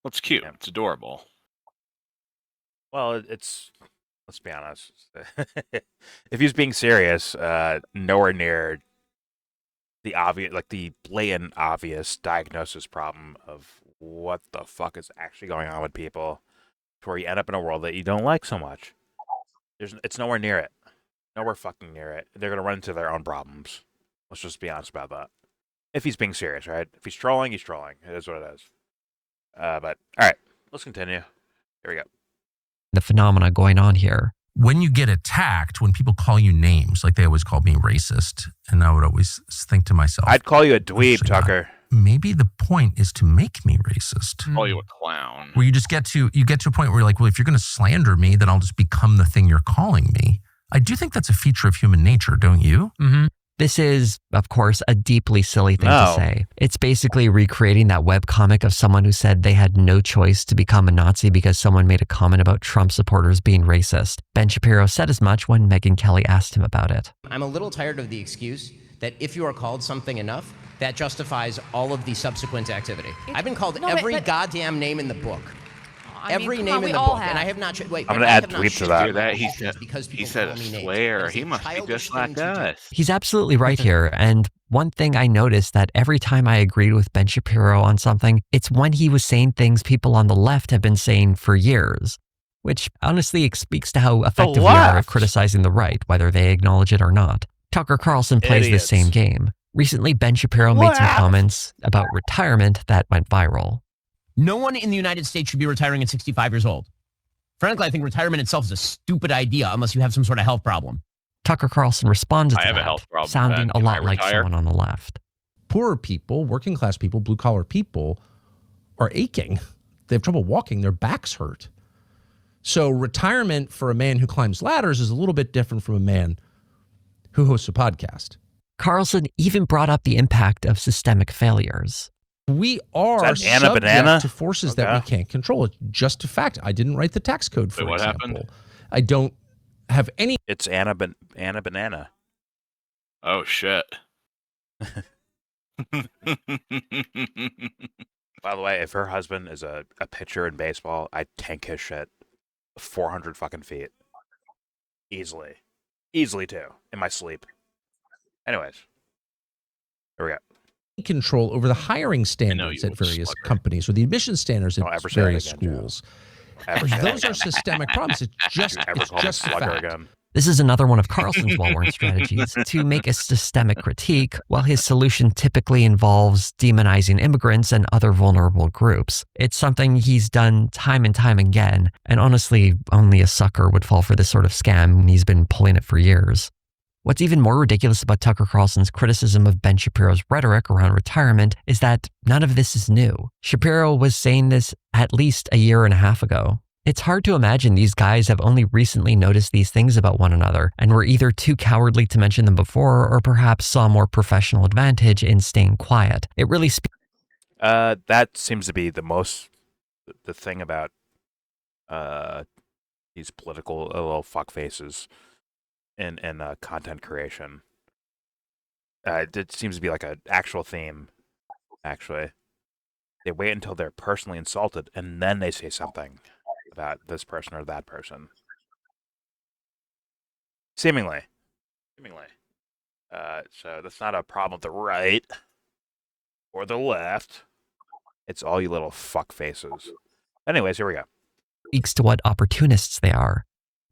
it's cute. It's adorable. Well, it's let's be honest. If he's being serious, nowhere near the obvious, like the blatant obvious diagnosis problem of what the fuck is actually going on with people to where you end up in a world that you don't like so much. It's nowhere near it. Nowhere fucking near it. They're going to run into their own problems. Let's just be honest about that. If he's being serious, right? If he's trolling, he's trolling. It is what it is. But, all right, let's continue. Here we go. The phenomena going on here. When you get attacked, when people call you names, like they always call me racist, and I would always think to myself, I'd call you a dweeb, Tucker. Maybe the point is to make me racist. Call you a clown. Where you get to a point where you're like, well, if you're going to slander me, then I'll just become the thing you're calling me. I do think that's a feature of human nature, don't you? Mm-hmm. This is, of course, a deeply silly thing to say. It's basically recreating that webcomic of someone who said they had no choice to become a Nazi because someone made a comment about Trump supporters being racist. Ben Shapiro said as much when Megyn Kelly asked him about it. I'm a little tired of the excuse that if you are called something enough, that justifies all of the subsequent activity. I've been called every goddamn name in the book. Every name in the book, and I have not. Wait, I'm going to add tweets to that. He said a swear. He must be just like us. He's absolutely right here. And one thing I noticed that every time I agreed with Ben Shapiro on something, it's when he was saying things people on the left have been saying for years, which honestly speaks to how effective we are at criticizing the right, whether they acknowledge it or not. Tucker Carlson plays the same game. Recently, Ben Shapiro made some comments about retirement that went viral. No one in the United States should be retiring at 65 years old. Frankly, I think retirement itself is a stupid idea unless you have some sort of health problem. Tucker Carlson responded to I have that, a health problem, sounding Ben. a Can I lot like retire? someone on the left. Poorer people, working class people, blue collar people are aching. They have trouble walking. Their backs hurt. So retirement for a man who climbs ladders is a little bit different from a man who hosts a podcast. Carlson even brought up the impact of systemic failures. We are subject to forces that we can't control. It's just a fact. I didn't write the tax code, for example. Happened? I don't have any. It's Anna Banana. Oh, shit. By the way, if her husband is a pitcher in baseball, I'd tank his shit 400 fucking feet. Easily. Easily, too. In my sleep. Anyways. Here we go. Control over the hiring standards at various companies or the admission standards at various schools. Those are systemic problems. It's just a fact. This is another one of Carlson's well-worn strategies to make a systemic critique, while his solution typically involves demonizing immigrants and other vulnerable groups. It's something he's done time and time again, and honestly, only a sucker would fall for this sort of scam, and he's been pulling it for years. What's even more ridiculous about Tucker Carlson's criticism of Ben Shapiro's rhetoric around retirement is that none of this is new. Shapiro was saying this at least a year and a half ago. It's hard to imagine these guys have only recently noticed these things about one another and were either too cowardly to mention them before or perhaps saw more professional advantage in staying quiet. It really that seems to be the thing about these political little fuckfaces in content creation. It seems to be like an actual theme, actually. They wait until they're personally insulted, and then they say something about this person or that person. Seemingly. So that's not a problem with the right or the left. It's all you little fuckfaces. Anyways, here we go. Speaks to what opportunists they are.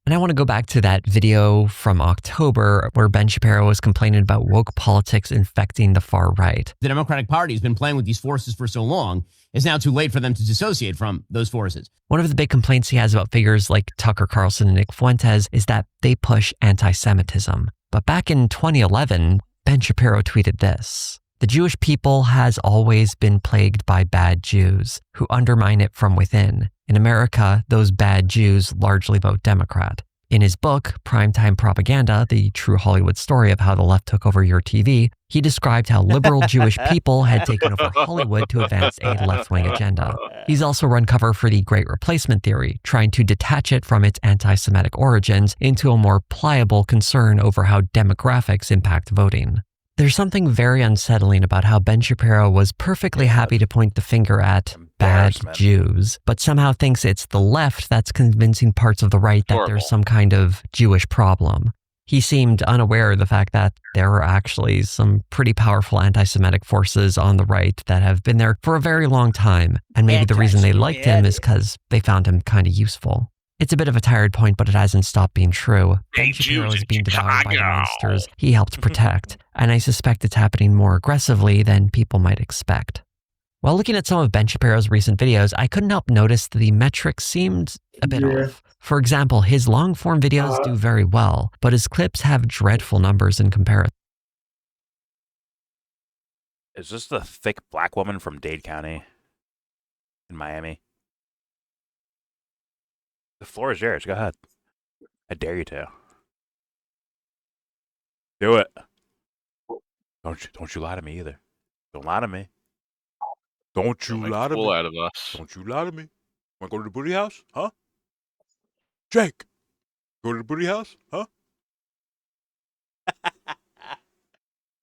And I want to go back to that video from October where Ben Shapiro was complaining about woke politics infecting the far right. The Democratic Party has been playing with these forces for so long, it's now too late for them to dissociate from those forces. One of the big complaints he has about figures like Tucker Carlson and Nick Fuentes is that they push anti-Semitism. But back in 2011, Ben Shapiro tweeted this: "The Jewish people has always been plagued by bad Jews who undermine it from within. In America, those bad Jews largely vote Democrat." In his book, Primetime Propaganda, the true Hollywood story of how the left took over your TV, he described how liberal Jewish people had taken over Hollywood to advance a left-wing agenda. He's also run cover for the Great Replacement theory, trying to detach it from its anti-Semitic origins into a more pliable concern over how demographics impact voting. There's something very unsettling about how Ben Shapiro was perfectly happy to point the finger at bad Jews, but somehow thinks it's the left that's convincing parts of the right that there's some kind of Jewish problem. He seemed unaware of the fact that there are actually some pretty powerful anti-Semitic forces on the right that have been there for a very long time. And maybe the reason they liked him is because they found him kind of useful. It's a bit of a tired point, but it hasn't stopped being true. Ben Shapiro is being devoured by the monsters he helped protect, and I suspect it's happening more aggressively than people might expect. While looking at some of Ben Shapiro's recent videos, I couldn't help notice that the metrics seemed a bit off. For example, his long-form videos do very well, but his clips have dreadful numbers in comparison. Is this the thick black woman from Dade County in Miami? The floor is yours. Go ahead. I dare you to. Do it. Don't you lie to me either. Don't lie to me. Don't you lie to me. Out of us. Don't you lie to me. Want to go to the booty house? Huh? Jake, go to the booty house? Huh?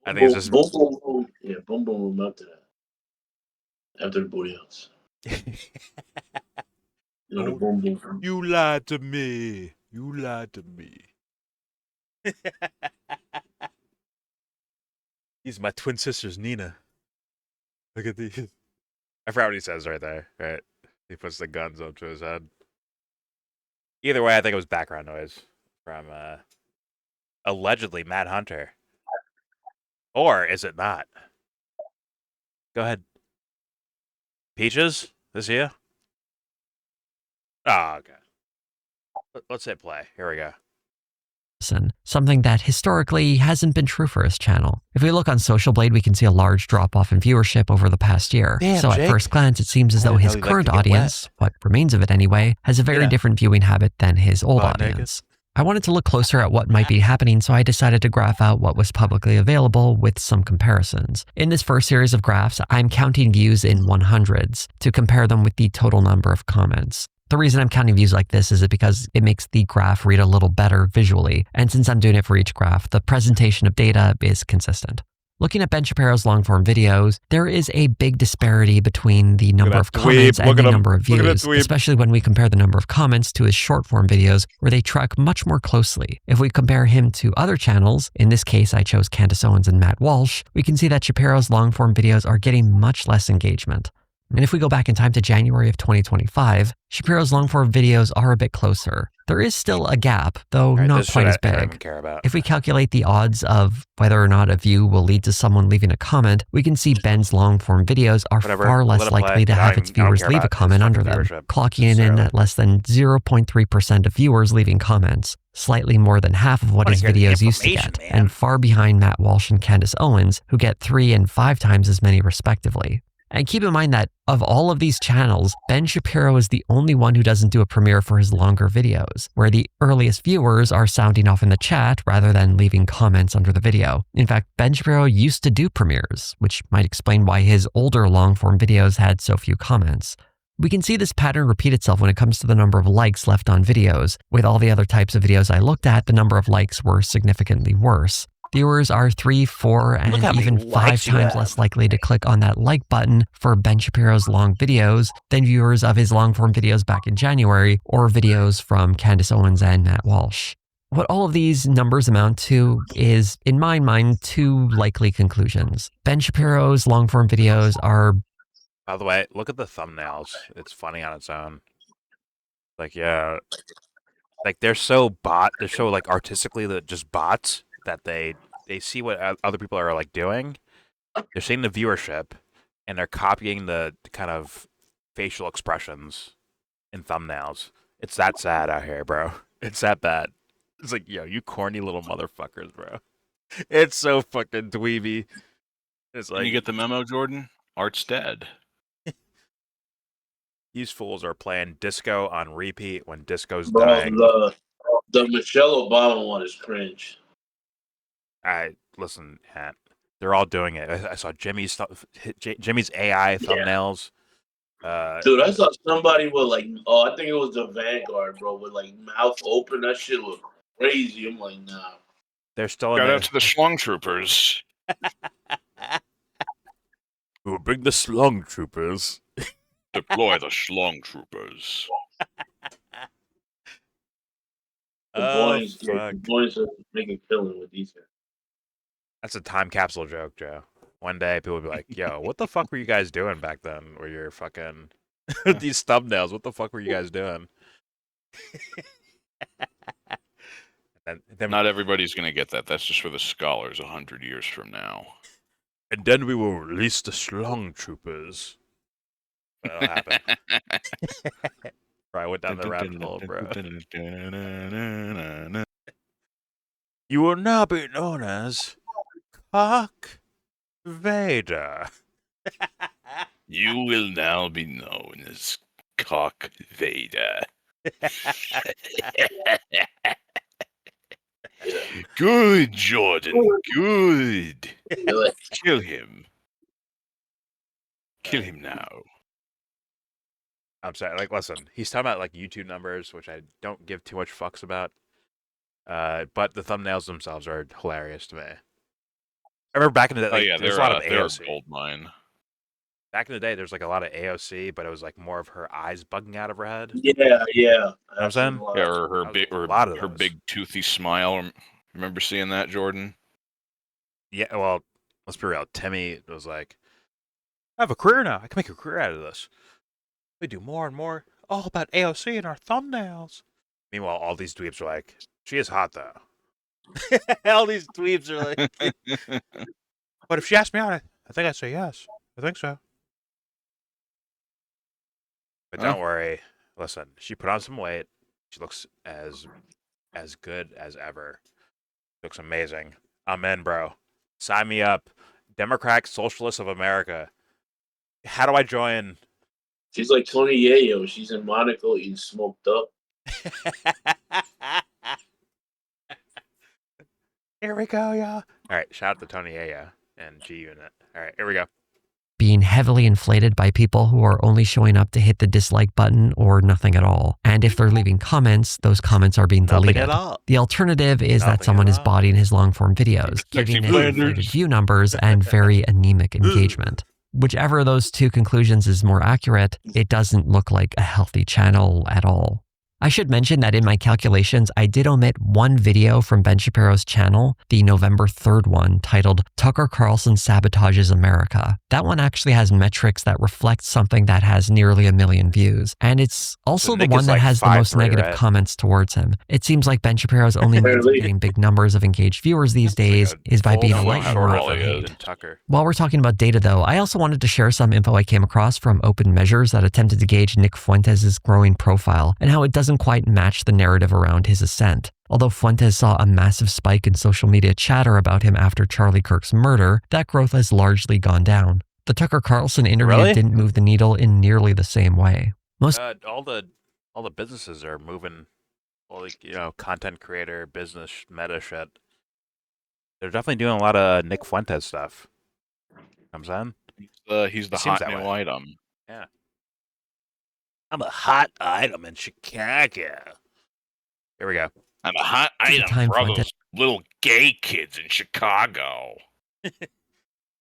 I think it's just... Boom, boom, boom. Yeah, boom, boom, boom after that. After the booty house. Boom, boom. You lied to me. You lied to me. These are my twin sisters, Nina. Look at these. I forgot what he says right there. Right? He puts the guns up to his head. Either way, I think it was background noise from allegedly Matt Hunter. Or is it not? Go ahead. Peaches? This you? Oh, okay. Let's hit play. Here we go. Something that historically hasn't been true for his channel. If we look on Social Blade, we can see a large drop-off in viewership over the past year. Damn, so Jake. at first glance, it seems as though his current audience, what remains of it anyway, has a very different viewing habit than his old audience. I wanted to look closer at what might be happening, so I decided to graph out what was publicly available with some comparisons. In this first series of graphs, I'm counting views in 100s to compare them with the total number of comments. The reason I'm counting views like this is because it makes the graph read a little better visually, and since I'm doing it for each graph, the presentation of data is consistent. Looking at Ben Shapiro's long-form videos, there is a big disparity between the number of comments and the number of views, especially when we compare the number of comments to his short-form videos, where they track much more closely. If we compare him to other channels, in this case I chose Candace Owens and Matt Walsh, we can see that Shapiro's long-form videos are getting much less engagement. And if we go back in time to January of 2025, Shapiro's long-form videos are a bit closer. There is still a gap, though not quite as big. If we calculate the odds of whether or not a view will lead to someone leaving a comment, we can see Ben's long-form videos are far less likely to have its viewers leave a comment under them, clocking in at less than 0.3% of viewers leaving comments, slightly more than half of what his videos used to get, and far behind Matt Walsh and Candace Owens, who get 3 and 5 times as many respectively. And keep in mind that of all of these channels, Ben Shapiro is the only one who doesn't do a premiere for his longer videos, where the earliest viewers are sounding off in the chat rather than leaving comments under the video. In fact, Ben Shapiro used to do premieres, which might explain why his older long-form videos had so few comments. We can see this pattern repeat itself when it comes to the number of likes left on videos. With all the other types of videos I looked at, the number of likes were significantly worse. Viewers are 3, 4, and even 5 times less likely to click on that like button for Ben Shapiro's long videos than viewers of his long-form videos back in January or videos from Candace Owens and Matt Walsh. What all of these numbers amount to is, in my mind, 2 likely conclusions. Ben Shapiro's long-form videos are... By the way, look at the thumbnails. It's funny on its own. Like, yeah. Like, they're so like artistically just bots that they see what other people are like doing. They're seeing the viewership and they're copying the kind of facial expressions in thumbnails. It's that sad out here, bro. It's that bad. It's like, yo, you corny little motherfuckers, bro. It's so fucking dweeby. It's like, you get the memo, Jordan? Art's dead. These fools are playing disco on repeat when disco's Bro, dying. the Michelle Obama one is cringe. Listen, Hat. They're all doing it. I saw Jimmy's AI thumbnails. Dude, I saw somebody with like, I think it was the Vanguard, bro, with like mouth open. That shit was crazy. I'm like, nah. They're still in Shout there. out to the Schlong Troopers. We'll bring the Schlong Troopers. Deploy the Schlong Troopers. fuck. The boys are making killing with these guys. That's a time capsule joke, Joe. One day people will be like, yo, what the fuck were you guys doing back then? Where you're fucking these thumbnails, what the fuck were you guys doing? then Not everybody's going to get that. That's just for the scholars 100 years from now. And then we will release the slung troopers. That'll happen. Bro, I went down the rabbit hole, bro. You will now be known as Cock Vader. You will now be known as Cock Vader. Good, Jordan. Good. Kill him. Kill him now. I'm sorry. Like, listen, he's talking about like YouTube numbers, which I don't give too much fucks about. But the thumbnails themselves are hilarious to me. I remember back in the day, like, there's a lot of AOC. Gold mine. Back in the day, there's like a lot of AOC, but it was like more of her eyes bugging out of her head. Yeah. You know what I'm saying? Yeah, or her big toothy smile. Remember seeing that, Jordan? Yeah, well, let's be real. Timmy was like, I have a career now. I can make a career out of this. We do more and more all about AOC in our thumbnails. Meanwhile, all these dweebs are like, she is hot, though. All these dweebs are like, but if she asked me out, I think I'd say yes. I think so. But don't worry. Listen, she put on some weight. She looks as good as ever. Looks amazing. I'm in, bro. Sign me up. Democratic Socialists of America. How do I join? She's like Tony Yayo. She's in Monaco eating smoked up. Here we go, y'all. All right, shout out to Tony Yayo and G Unit. All right, here we go. Being heavily inflated by people who are only showing up to hit the dislike button or nothing at all. And if they're leaving comments, those comments are being deleted. At all. The alternative is that someone is bodying his long-form videos, giving it inflated view numbers and very anemic engagement. Whichever of those two conclusions is more accurate, it doesn't look like a healthy channel at all. I should mention that in my calculations, I did omit one video from Ben Shapiro's channel, the November 3rd one, titled Tucker Carlson Sabotages America. That one actually has metrics that reflect something that has nearly 1 million views. And it's also the one that has the most negative comments towards him. It seems like Ben Shapiro's only means of getting big numbers of engaged viewers these days is by being a lightning rod for hate. While we're talking about data though, I also wanted to share some info I came across from Open Measures that attempted to gauge Nick Fuentes' growing profile and how it doesn't quite match the narrative around his ascent. Although Fuentes saw a massive spike in social media chatter about him after Charlie Kirk's murder, that growth has largely gone down. The Tucker Carlson interview didn't move the needle in nearly the same way. Most all the businesses are moving, content creator, business, meta shit. They're definitely doing a lot of Nick Fuentes stuff. You know what I'm saying? He's the hot new item. Yeah. I'm a hot item in Chicago. Here we go. I'm a hot item for all those little gay kids in Chicago.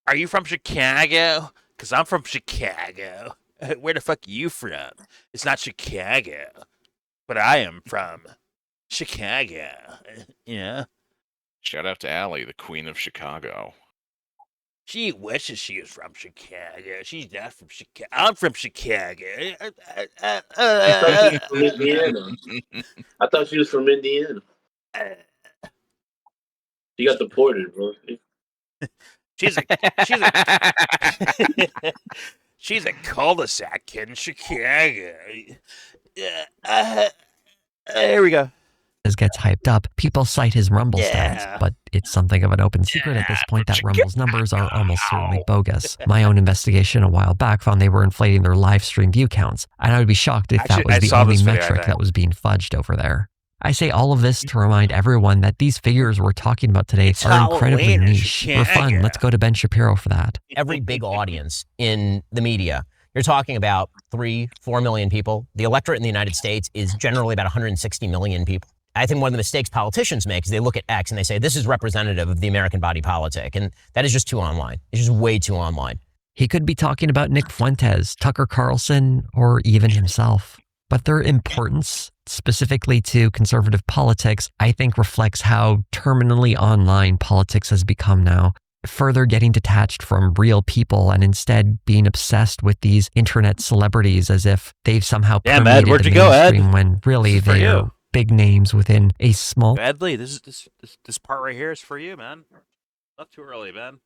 Are you from Chicago? Because I'm from Chicago. Where the fuck are you from? It's not Chicago. But I am from Chicago. Yeah. Shout out to Allie, the queen of Chicago. She wishes she was from Chicago. She's not from Chicago. I'm from Chicago. I thought she was from Indiana. I thought she was from Indiana. She got deported, bro. She's a cul-de-sac kid in Chicago. Here we go. Gets hyped up, people cite his Rumble stats, but it's something of an open secret at this point that Rumble's numbers are almost certainly bogus. My own investigation a while back found they were inflating their live stream view counts, and I would be shocked if that was the only metric that was being fudged over there. I say all of this to remind everyone that these figures we're talking about today are incredibly niche. For fun, let's go to Ben Shapiro for that. Every big audience in the media, you're talking about 3-4 million people. The electorate in the United States is generally about 160 million people. I think one of the mistakes politicians make is they look at X and they say, this is representative of the American body politic. And that is just too online. It's just way too online. He could be talking about Nick Fuentes, Tucker Carlson, or even himself. But their importance, specifically to conservative politics, I think reflects how terminally online politics has become now. Further getting detached from real people and instead being obsessed with these internet celebrities as if they've somehow Damn, Ed, permeated where'd the you go, Ed? mainstream when really This is for they're you. big names within a small... Edley, this part right here is for you, man. Not too early, man.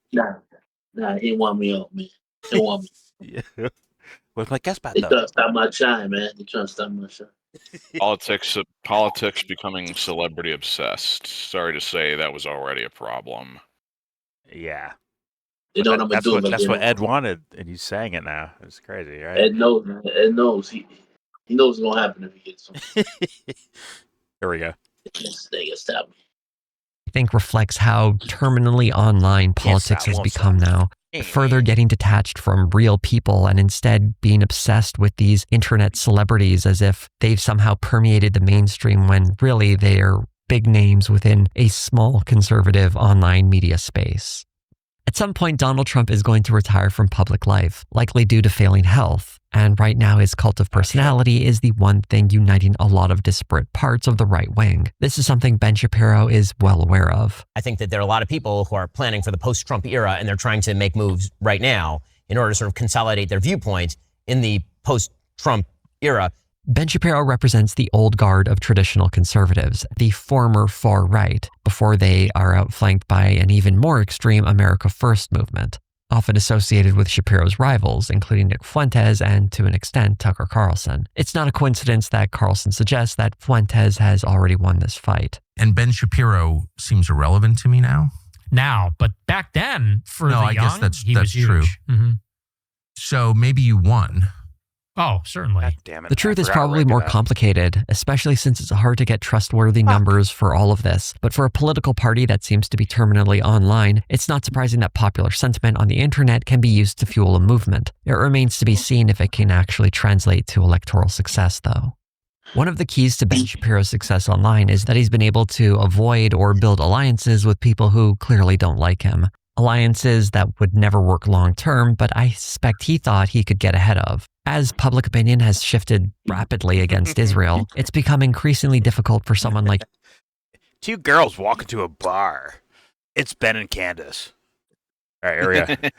Nah, he want me up, man. He want me. Yeah. What's my guest spot, He though? trying to stop my shine, man. He trying to stop my shine. Politics becoming celebrity obsessed. Sorry to say, that was already a problem. Yeah. You know what I'm gonna do? That's what Ed wanted, and he's saying it now. It's crazy, right? Ed knows, man. Ed knows. He knows what's gonna happen if he gets some. Here we go. This nigga stop me. I think reflects how terminally online politics has become now. Further getting detached from real people and instead being obsessed with these internet celebrities as if they've somehow permeated the mainstream when really they're big names within a small conservative online media space. At some point, Donald Trump is going to retire from public life, likely due to failing health. And right now, his cult of personality is the one thing uniting a lot of disparate parts of the right wing. This is something Ben Shapiro is well aware of. I think that there are a lot of people who are planning for the post-Trump era, and they're trying to make moves right now in order to sort of consolidate their viewpoint in the post-Trump era. Ben Shapiro represents the old guard of traditional conservatives, the former far right, before they are outflanked by an even more extreme America First movement, often associated with Shapiro's rivals, including Nick Fuentes and, to an extent, Tucker Carlson. It's not a coincidence that Carlson suggests that Fuentes has already won this fight. And Ben Shapiro seems irrelevant to me now. Now, but back then, for the I young, guess that's was huge. true. Mm-hmm. So maybe you won. Oh, certainly. God damn it. The truth is probably more complicated, especially since it's hard to get trustworthy numbers for all of this. But for a political party that seems to be terminally online, it's not surprising that popular sentiment on the internet can be used to fuel a movement. It remains to be seen if it can actually translate to electoral success, though. One of the keys to Ben Shapiro's success online is that he's been able to avoid or build alliances with people who clearly don't like him. Alliances that would never work long term, but I suspect he thought he could get ahead of. As public opinion has shifted rapidly against Israel, it's become increasingly difficult for someone like... Two girls walk into a bar. It's Ben and Candace. All right, here we go.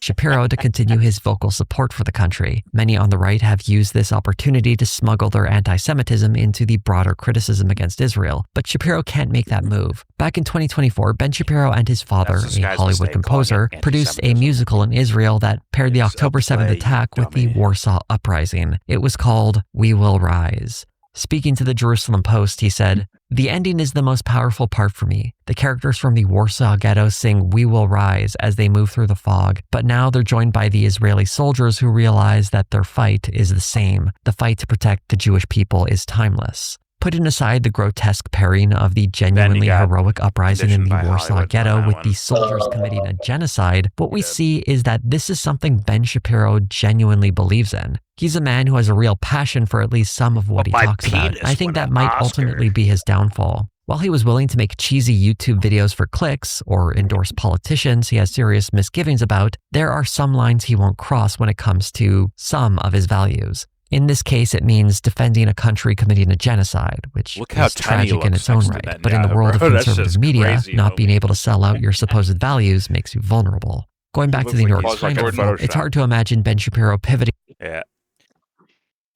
Shapiro to continue his vocal support for the country. Many on the right have used this opportunity to smuggle their anti-Semitism into the broader criticism against Israel, but Shapiro can't make that move. Back in 2024, Ben Shapiro and his father, a Hollywood composer, produced a musical in Israel that paired the October 7th attack with the Warsaw Uprising. It was called We Will Rise. Speaking to the Jerusalem Post, he said, "The ending is the most powerful part for me. The characters from the Warsaw Ghetto sing We Will Rise as they move through the fog, but now they're joined by the Israeli soldiers who realize that their fight is the same. The fight to protect the Jewish people is timeless." Putting aside the grotesque pairing of the genuinely heroic uprising in the Warsaw Ghetto with the soldiers committing a genocide, what we see is that this is something Ben Shapiro genuinely believes in. He's a man who has a real passion for at least some of what he talks about. I think that might ultimately be his downfall. While he was willing to make cheesy YouTube videos for clicks or endorse politicians he has serious misgivings about, there are some lines he won't cross when it comes to some of his values. In this case, it means defending a country committing a genocide, which is tragic in its own right. But in the world of conservative media, not being able to sell out your supposed values makes you vulnerable. Going back to the New York Times article, it's hard to imagine Ben Shapiro pivoting. Yeah.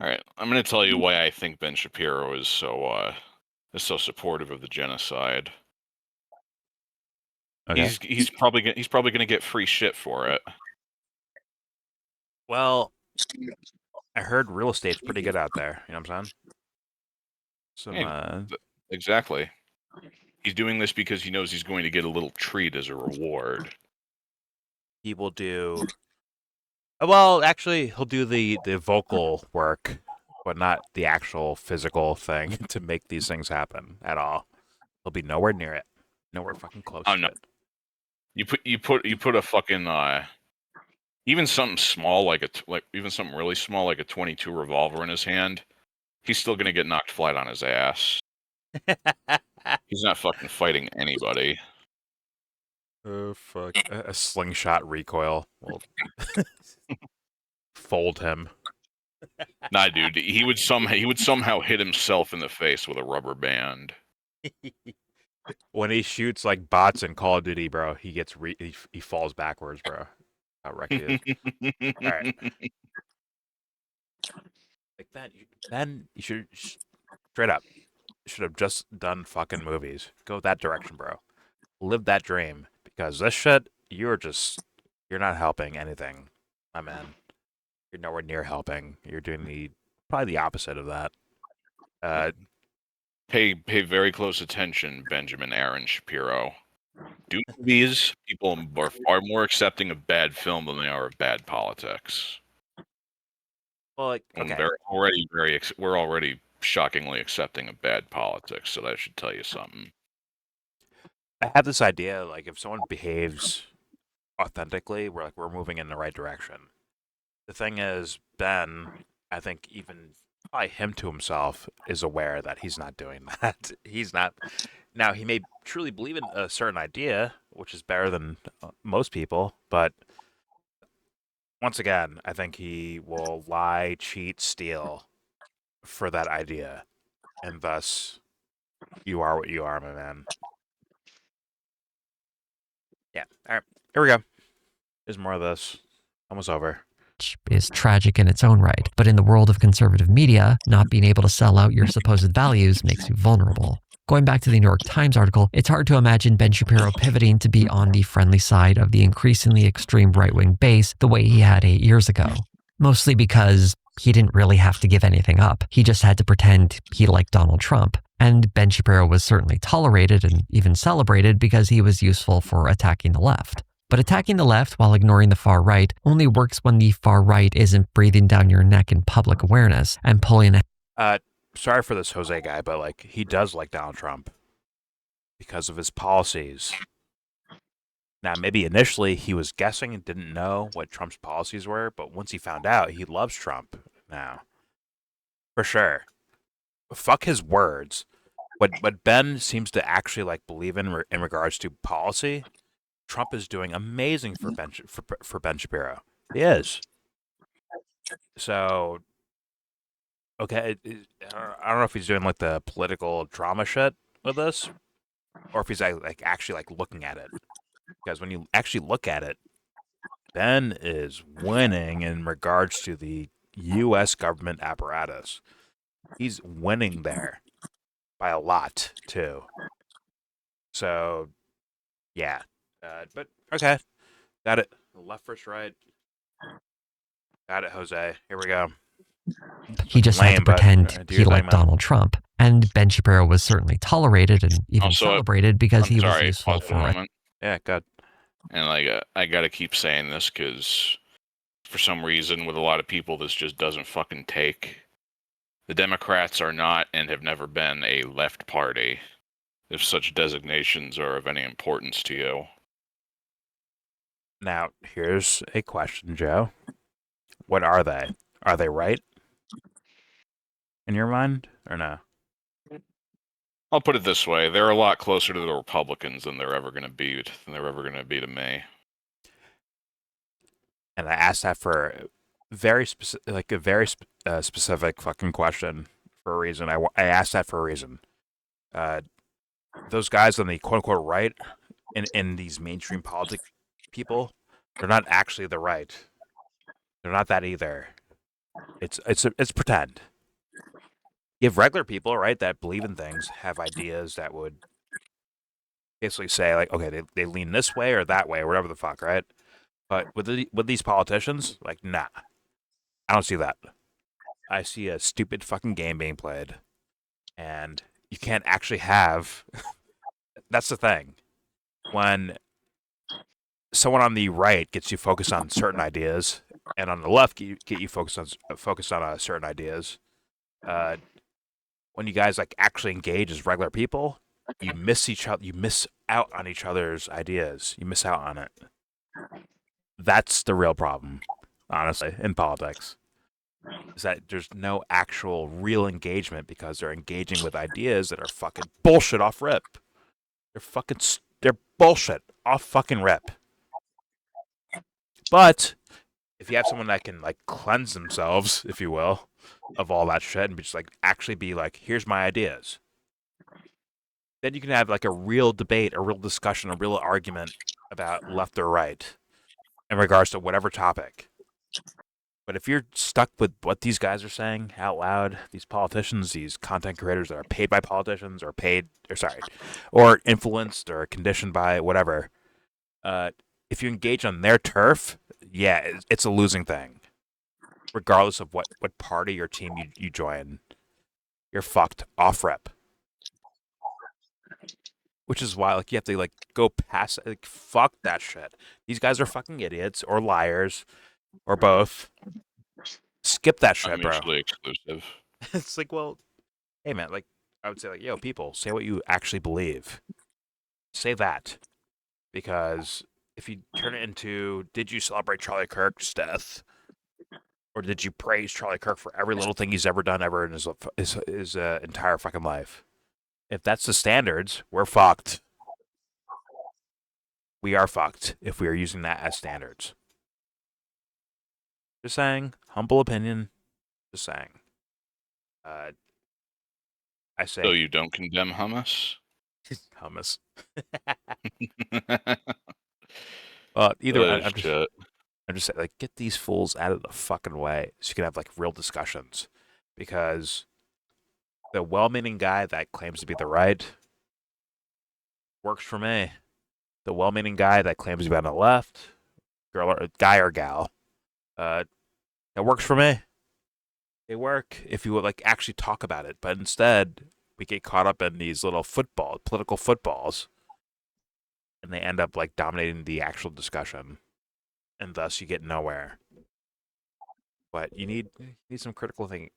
All right, I'm going to tell you why I think Ben Shapiro is so supportive of the genocide. Okay. He's probably going to get free shit for it. Well, I heard real estate's pretty good out there. You know what I'm saying? Exactly. He's doing this because he knows he's going to get a little treat as a reward. He will do... Well, actually, he'll do the vocal work, but not the actual physical thing to make these things happen at all. He'll be nowhere near it. Nowhere fucking close to it. You put a fucking... even something small even something really small like a .22 revolver in his hand, he's still gonna get knocked flat on his ass. He's not fucking fighting anybody. Oh fuck! A slingshot recoil will fold him. Nah, dude, he would somehow hit himself in the face with a rubber band. When he shoots like bots in Call of Duty, bro, he gets he falls backwards, bro. How wrecked he is. All right. Like Ben, you should straight up should have just done fucking movies. Go that direction, bro. Live that dream because this shit, you're not helping anything, my man. You're nowhere near helping. You're doing probably the opposite of that. Pay very close attention, Benjamin Aaron Shapiro. Do movies. People are far more accepting of bad film than they are of bad politics. Well, like, And okay. we're already shockingly accepting of bad politics, so that should tell you something. I have this idea, like, if someone behaves authentically, we're moving in the right direction. The thing is, Ben, I think even probably him to himself is aware that he's not doing that. He's not. Now, he may truly believe in a certain idea, which is better than most people, but once again, I think he will lie, cheat, steal for that idea. And thus, you are what you are, my man. Yeah. All right. Here we go. There's more of this. Almost over. Is tragic in its own right, but in the world of conservative media, not being able to sell out your supposed values makes you vulnerable. Going back to the New York Times article, it's hard to imagine Ben Shapiro pivoting to be on the friendly side of the increasingly extreme right-wing base the way he had 8 years ago. Mostly because he didn't really have to give anything up. He just had to pretend he liked Donald Trump. And Ben Shapiro was certainly tolerated and even celebrated because he was useful for attacking the left. But attacking the left while ignoring the far right only works when the far right isn't breathing down your neck in public awareness and pulling sorry for this Jose guy, but like he does like Donald Trump because of his policies. Now, maybe initially he was guessing and didn't know what Trump's policies were, but once he found out, he loves Trump now. For sure. Fuck his words. What Ben seems to actually like believe in regards to policy, Trump is doing amazing for Ben Shapiro. He is. So, okay, I don't know if he's doing like the political drama shit with this, or if he's like actually like looking at it. Because when you actually look at it, Ben is winning in regards to the U.S. government apparatus. He's winning there by a lot too. So, yeah. But okay, got it. Left versus right. Got it, Jose. Here we go. He just had to pretend he liked Donald Trump. And Ben Shapiro was certainly tolerated and even celebrated because he was useful for it. Yeah, good. And like, I gotta keep saying this because for some reason, with a lot of people, this just doesn't fucking take. The Democrats are not and have never been a left party, if such designations are of any importance to you. Now, here's a question, Joe. What are they? Are they right? In your mind, or no? I'll put it this way: they're a lot closer to the Republicans than they're ever going to be to me. And I asked that for a very specific fucking question for a reason. I asked that for a reason. Those guys on the quote unquote right in these mainstream politics people, they're not actually the right. They're not that either. It's pretend. You have regular people, right, that believe in things, have ideas that would basically say like, okay, they lean this way or that way or whatever the fuck, right? But with these politicians, like, nah, I don't see that. I see a stupid fucking game being played, and you can't actually have. That's the thing. When someone on the right gets you focused on certain ideas, and on the left get you focused on certain ideas, when you guys like actually engage as regular people, you miss each other. You miss out on each other's ideas. You miss out on it. That's the real problem, honestly, in politics. Is that there's no actual real engagement because they're engaging with ideas that are fucking bullshit off rip. They're bullshit off fucking rip. But if you have someone that can like cleanse themselves, if you will, of all that shit and just like actually be like, here's my ideas, then you can have like a real debate, a real discussion, a real argument about left or right in regards to whatever topic. But if you're stuck with what these guys are saying out loud, these politicians, these content creators that are paid by politicians or influenced or conditioned by whatever, if you engage on their turf, yeah, it's a losing thing. Regardless of what party or team you join, you're fucked off rep. Which is why like you have to like go past like fuck that shit. These guys are fucking idiots or liars or both. Skip that shit, bro. Mutually exclusive. It's like, well, hey man, like I would say like, yo, people, say what you actually believe. Say that. Because if you turn it into did you celebrate Charlie Kirk's death? Or did you praise Charlie Kirk for every little thing he's ever done ever in his entire fucking life? If that's the standards, we're fucked. We are fucked if we are using that as standards. Just saying, humble opinion. Just saying. I say. So you don't condemn hummus? Hummus. Either way, I'm just saying, like, get these fools out of the fucking way so you can have like real discussions. Because the well-meaning guy that claims to be the right works for me. The well-meaning guy that claims to be on the left, guy or gal, that works for me. They work if you would like actually talk about it, but instead we get caught up in these little political footballs, and they end up like dominating the actual discussion, and thus you get nowhere. But you need some critical thinking,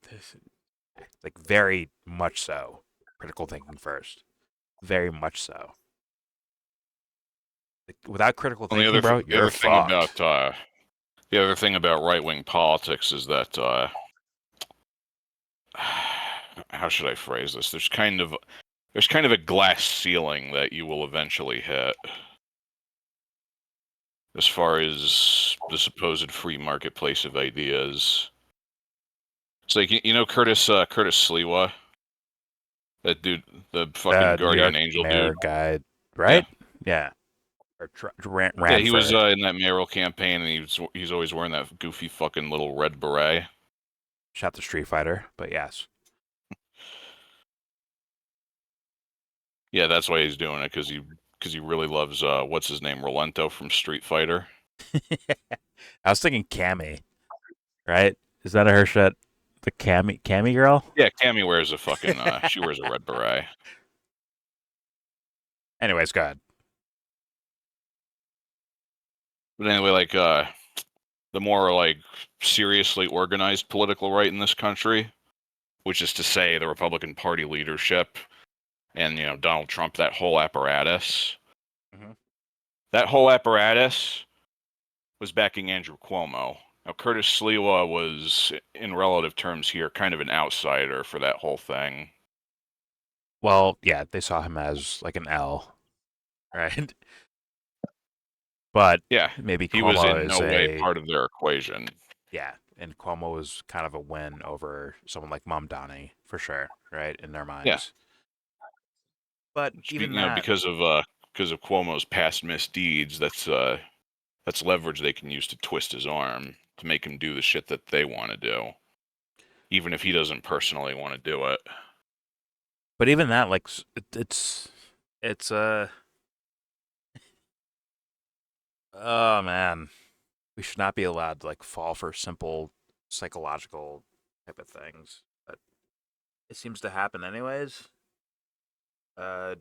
like very much so. Critical thinking first, very much so. Like, without critical thinking, bro, you're fucked. The other thing about right-wing politics is that how should I phrase this? There's kind of a glass ceiling that you will eventually hit as far as the supposed free marketplace of ideas. It's like you know Curtis Sliwa, that dude, the fucking guardian angel dude guy, right? Yeah. Or ran he was in that mayoral campaign, and he's always wearing that goofy fucking little red beret. Shot the Street Fighter, but yes. Yeah, that's why he's doing it, because he really loves what's his name, Rolento from Street Fighter. I was thinking Cammy, right? Is that her shit? The Cammy girl? Yeah, Cammy wears a fucking she wears a red beret. Anyways, go ahead. But anyway, like the more like seriously organized political right in this country, which is to say the Republican Party leadership and Donald Trump, that whole apparatus. Mm-hmm. That whole apparatus was backing Andrew Cuomo. Now, Curtis Sliwa was, in relative terms here, kind of an outsider for that whole thing. Well, yeah, they saw him as like an L, right? But yeah, maybe he Cuomo was in no way part of their equation. Yeah, and Cuomo was kind of a win over someone like Mamdani, for sure, right, in their minds. Yeah. But even that, because of Cuomo's past misdeeds, that's leverage they can use to twist his arm to make him do the shit that they want to do, even if he doesn't personally want to do it. But even that, like, it's oh man, we should not be allowed to like fall for simple psychological type of things. But it seems to happen anyways. I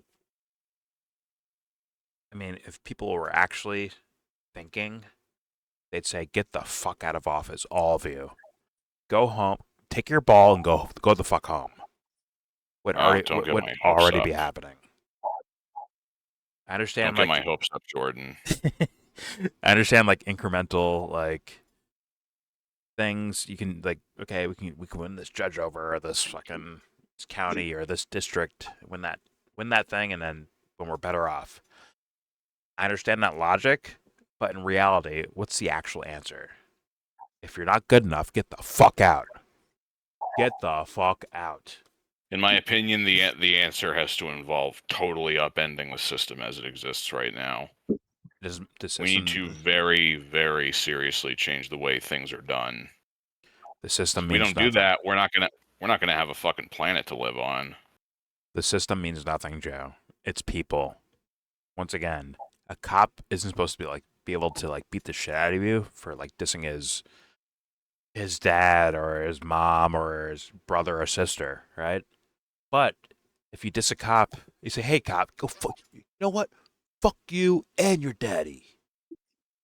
mean, if people were actually thinking, they'd say, "Get the fuck out of office, all of you. Go home, take your ball, and go the fuck home." Would already be happening. I understand. Don't get my hopes up, Jordan. I understand, like incremental, like things you can like. Okay, we can win this judge over, or this fucking this county, or this district. Win that thing, and then when we're better off. I understand that logic, but in reality, what's the actual answer? If you're not good enough, get the fuck out. Get the fuck out. In my opinion, the answer has to involve totally upending the system as it exists right now. We need to very, very seriously change the way things are done. The system If we means don't do nothing. that, we're not gonna have a fucking planet to live on. The system means nothing, Joe. It's people. Once again, a cop isn't supposed to be able to beat the shit out of you for dissing his dad or his mom or his brother or sister, right? But if you diss a cop, you say, "Hey, cop, go fuck you. You know what? Fuck you and your daddy."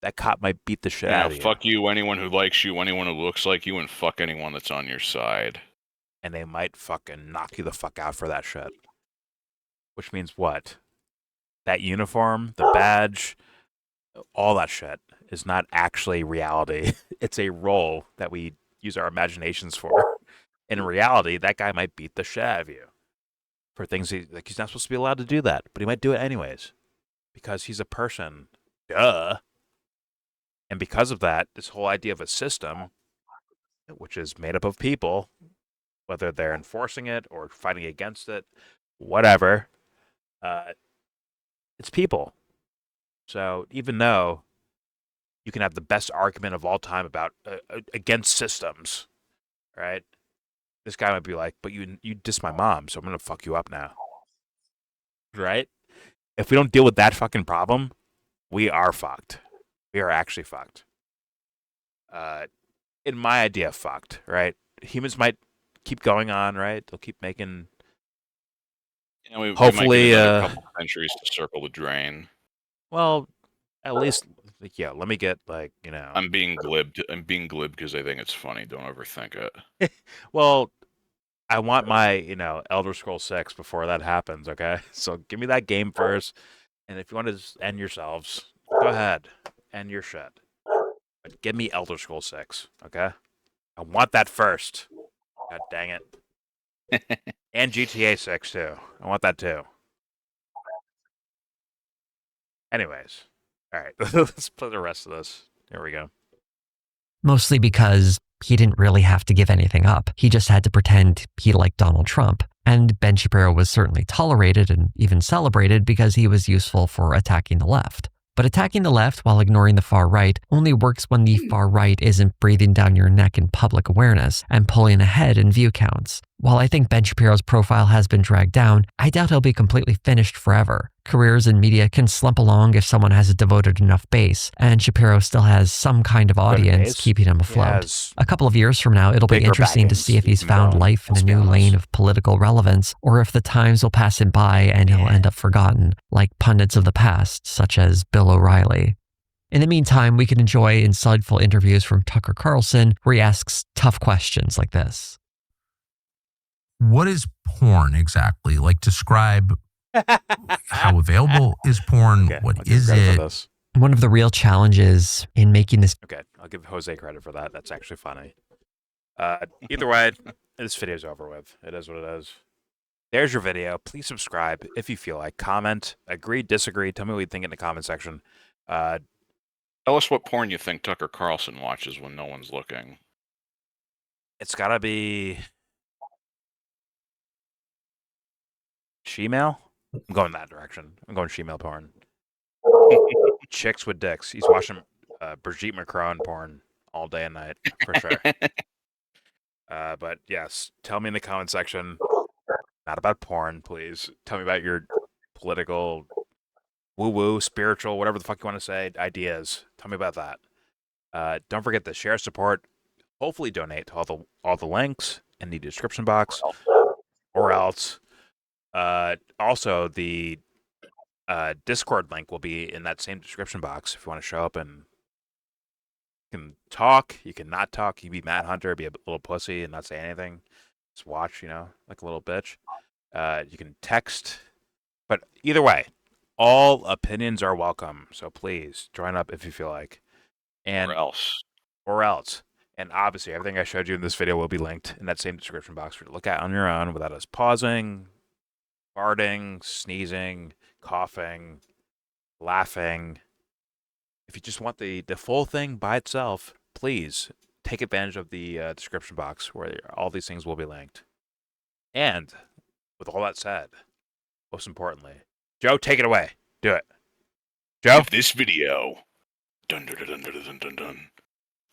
That cop might beat the shit out of you. Fuck you, anyone who likes you, anyone who looks like you, and fuck anyone that's on your side. And they might fucking knock you the fuck out for that shit. Which means what? That uniform, the badge, all that shit is not actually reality. It's a role that we use our imaginations for. In reality, that guy might beat the shit out of you for things he's not supposed to be allowed to do that, but he might do it anyways because he's a person. Duh. And because of that, this whole idea of a system, which is made up of people, whether they're enforcing it or fighting against it, whatever, it's people. So even though you can have the best argument of all time about against systems, right? This guy might be like, "But you diss my mom, so I'm gonna fuck you up now." Right? If we don't deal with that fucking problem, we are fucked. We are actually fucked. In my idea, fucked. Right? Humans might keep going on. Right? They'll keep making. We Hopefully, might get another couple centuries to circle the drain. Well, at least, yeah. Let me get I'm being glib. I'm being glib because I think it's funny. Don't overthink it. Well, I want my Elder Scrolls 6 before that happens. Okay, so give me that game first, and if you want to just end yourselves, go ahead, end your shit. But give me Elder Scrolls 6. Okay, I want that first. God dang it. And GTA 6 too. I want that too. Anyways, all right, let's play the rest of this. Here we go. Mostly because he didn't really have to give anything up. He just had to pretend he liked Donald Trump. And Ben Shapiro was certainly tolerated and even celebrated because he was useful for attacking the left. But attacking the left while ignoring the far right only works when the far right isn't breathing down your neck in public awareness and pulling ahead in view counts. While I think Ben Shapiro's profile has been dragged down, I doubt he'll be completely finished forever. Careers in media can slump along if someone has a devoted enough base, and Shapiro still has some kind of audience keeping him afloat. A couple of years from now, it'll be interesting to see if he's found life in a new lane of political relevance, or if the times will pass him by and he'll end up forgotten, like pundits of the past, such as Bill O'Reilly. In the meantime, we can enjoy insightful interviews from Tucker Carlson, where he asks tough questions like this. What is porn exactly? Describe how available is porn? What is it? One of the real challenges in making this... Okay, I'll give Jose credit for that. That's actually funny. Either way, this video's over with. It is what it is. There's your video. Please subscribe if you feel like. Comment, agree, disagree. Tell me what you think in the comment section. Tell us what porn you think Tucker Carlson watches when no one's looking. It's gotta be... Shemale? I'm going that direction. I'm going shemale porn. Chicks with dicks. He's watching Brigitte Macron porn all day and night, for sure. But yes, tell me in the comment section, not about porn, please. Tell me about your political, woo-woo, spiritual, whatever the fuck you want to say, ideas. Tell me about that. Don't forget to share, support, hopefully donate to all the links in the description box, or else... also, the Discord link will be in that same description box if you want to show up and you can talk, you can not talk, you can be Matt Hunter, be a little pussy and not say anything. Just watch, like a little bitch. You can text. But either way, all opinions are welcome. So please join up if you feel like. Or else. And obviously, everything I showed you in this video will be linked in that same description box for you to look at on your own without us pausing, farting, sneezing, coughing, laughing. If you just want the full thing by itself, please take advantage of the description box where all these things will be linked. And with all that said, most importantly, Joe, take it away. Do it. Joe? Give this video, dun, dun, dun, dun, dun, dun, dun,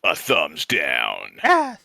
a thumbs down. Yes.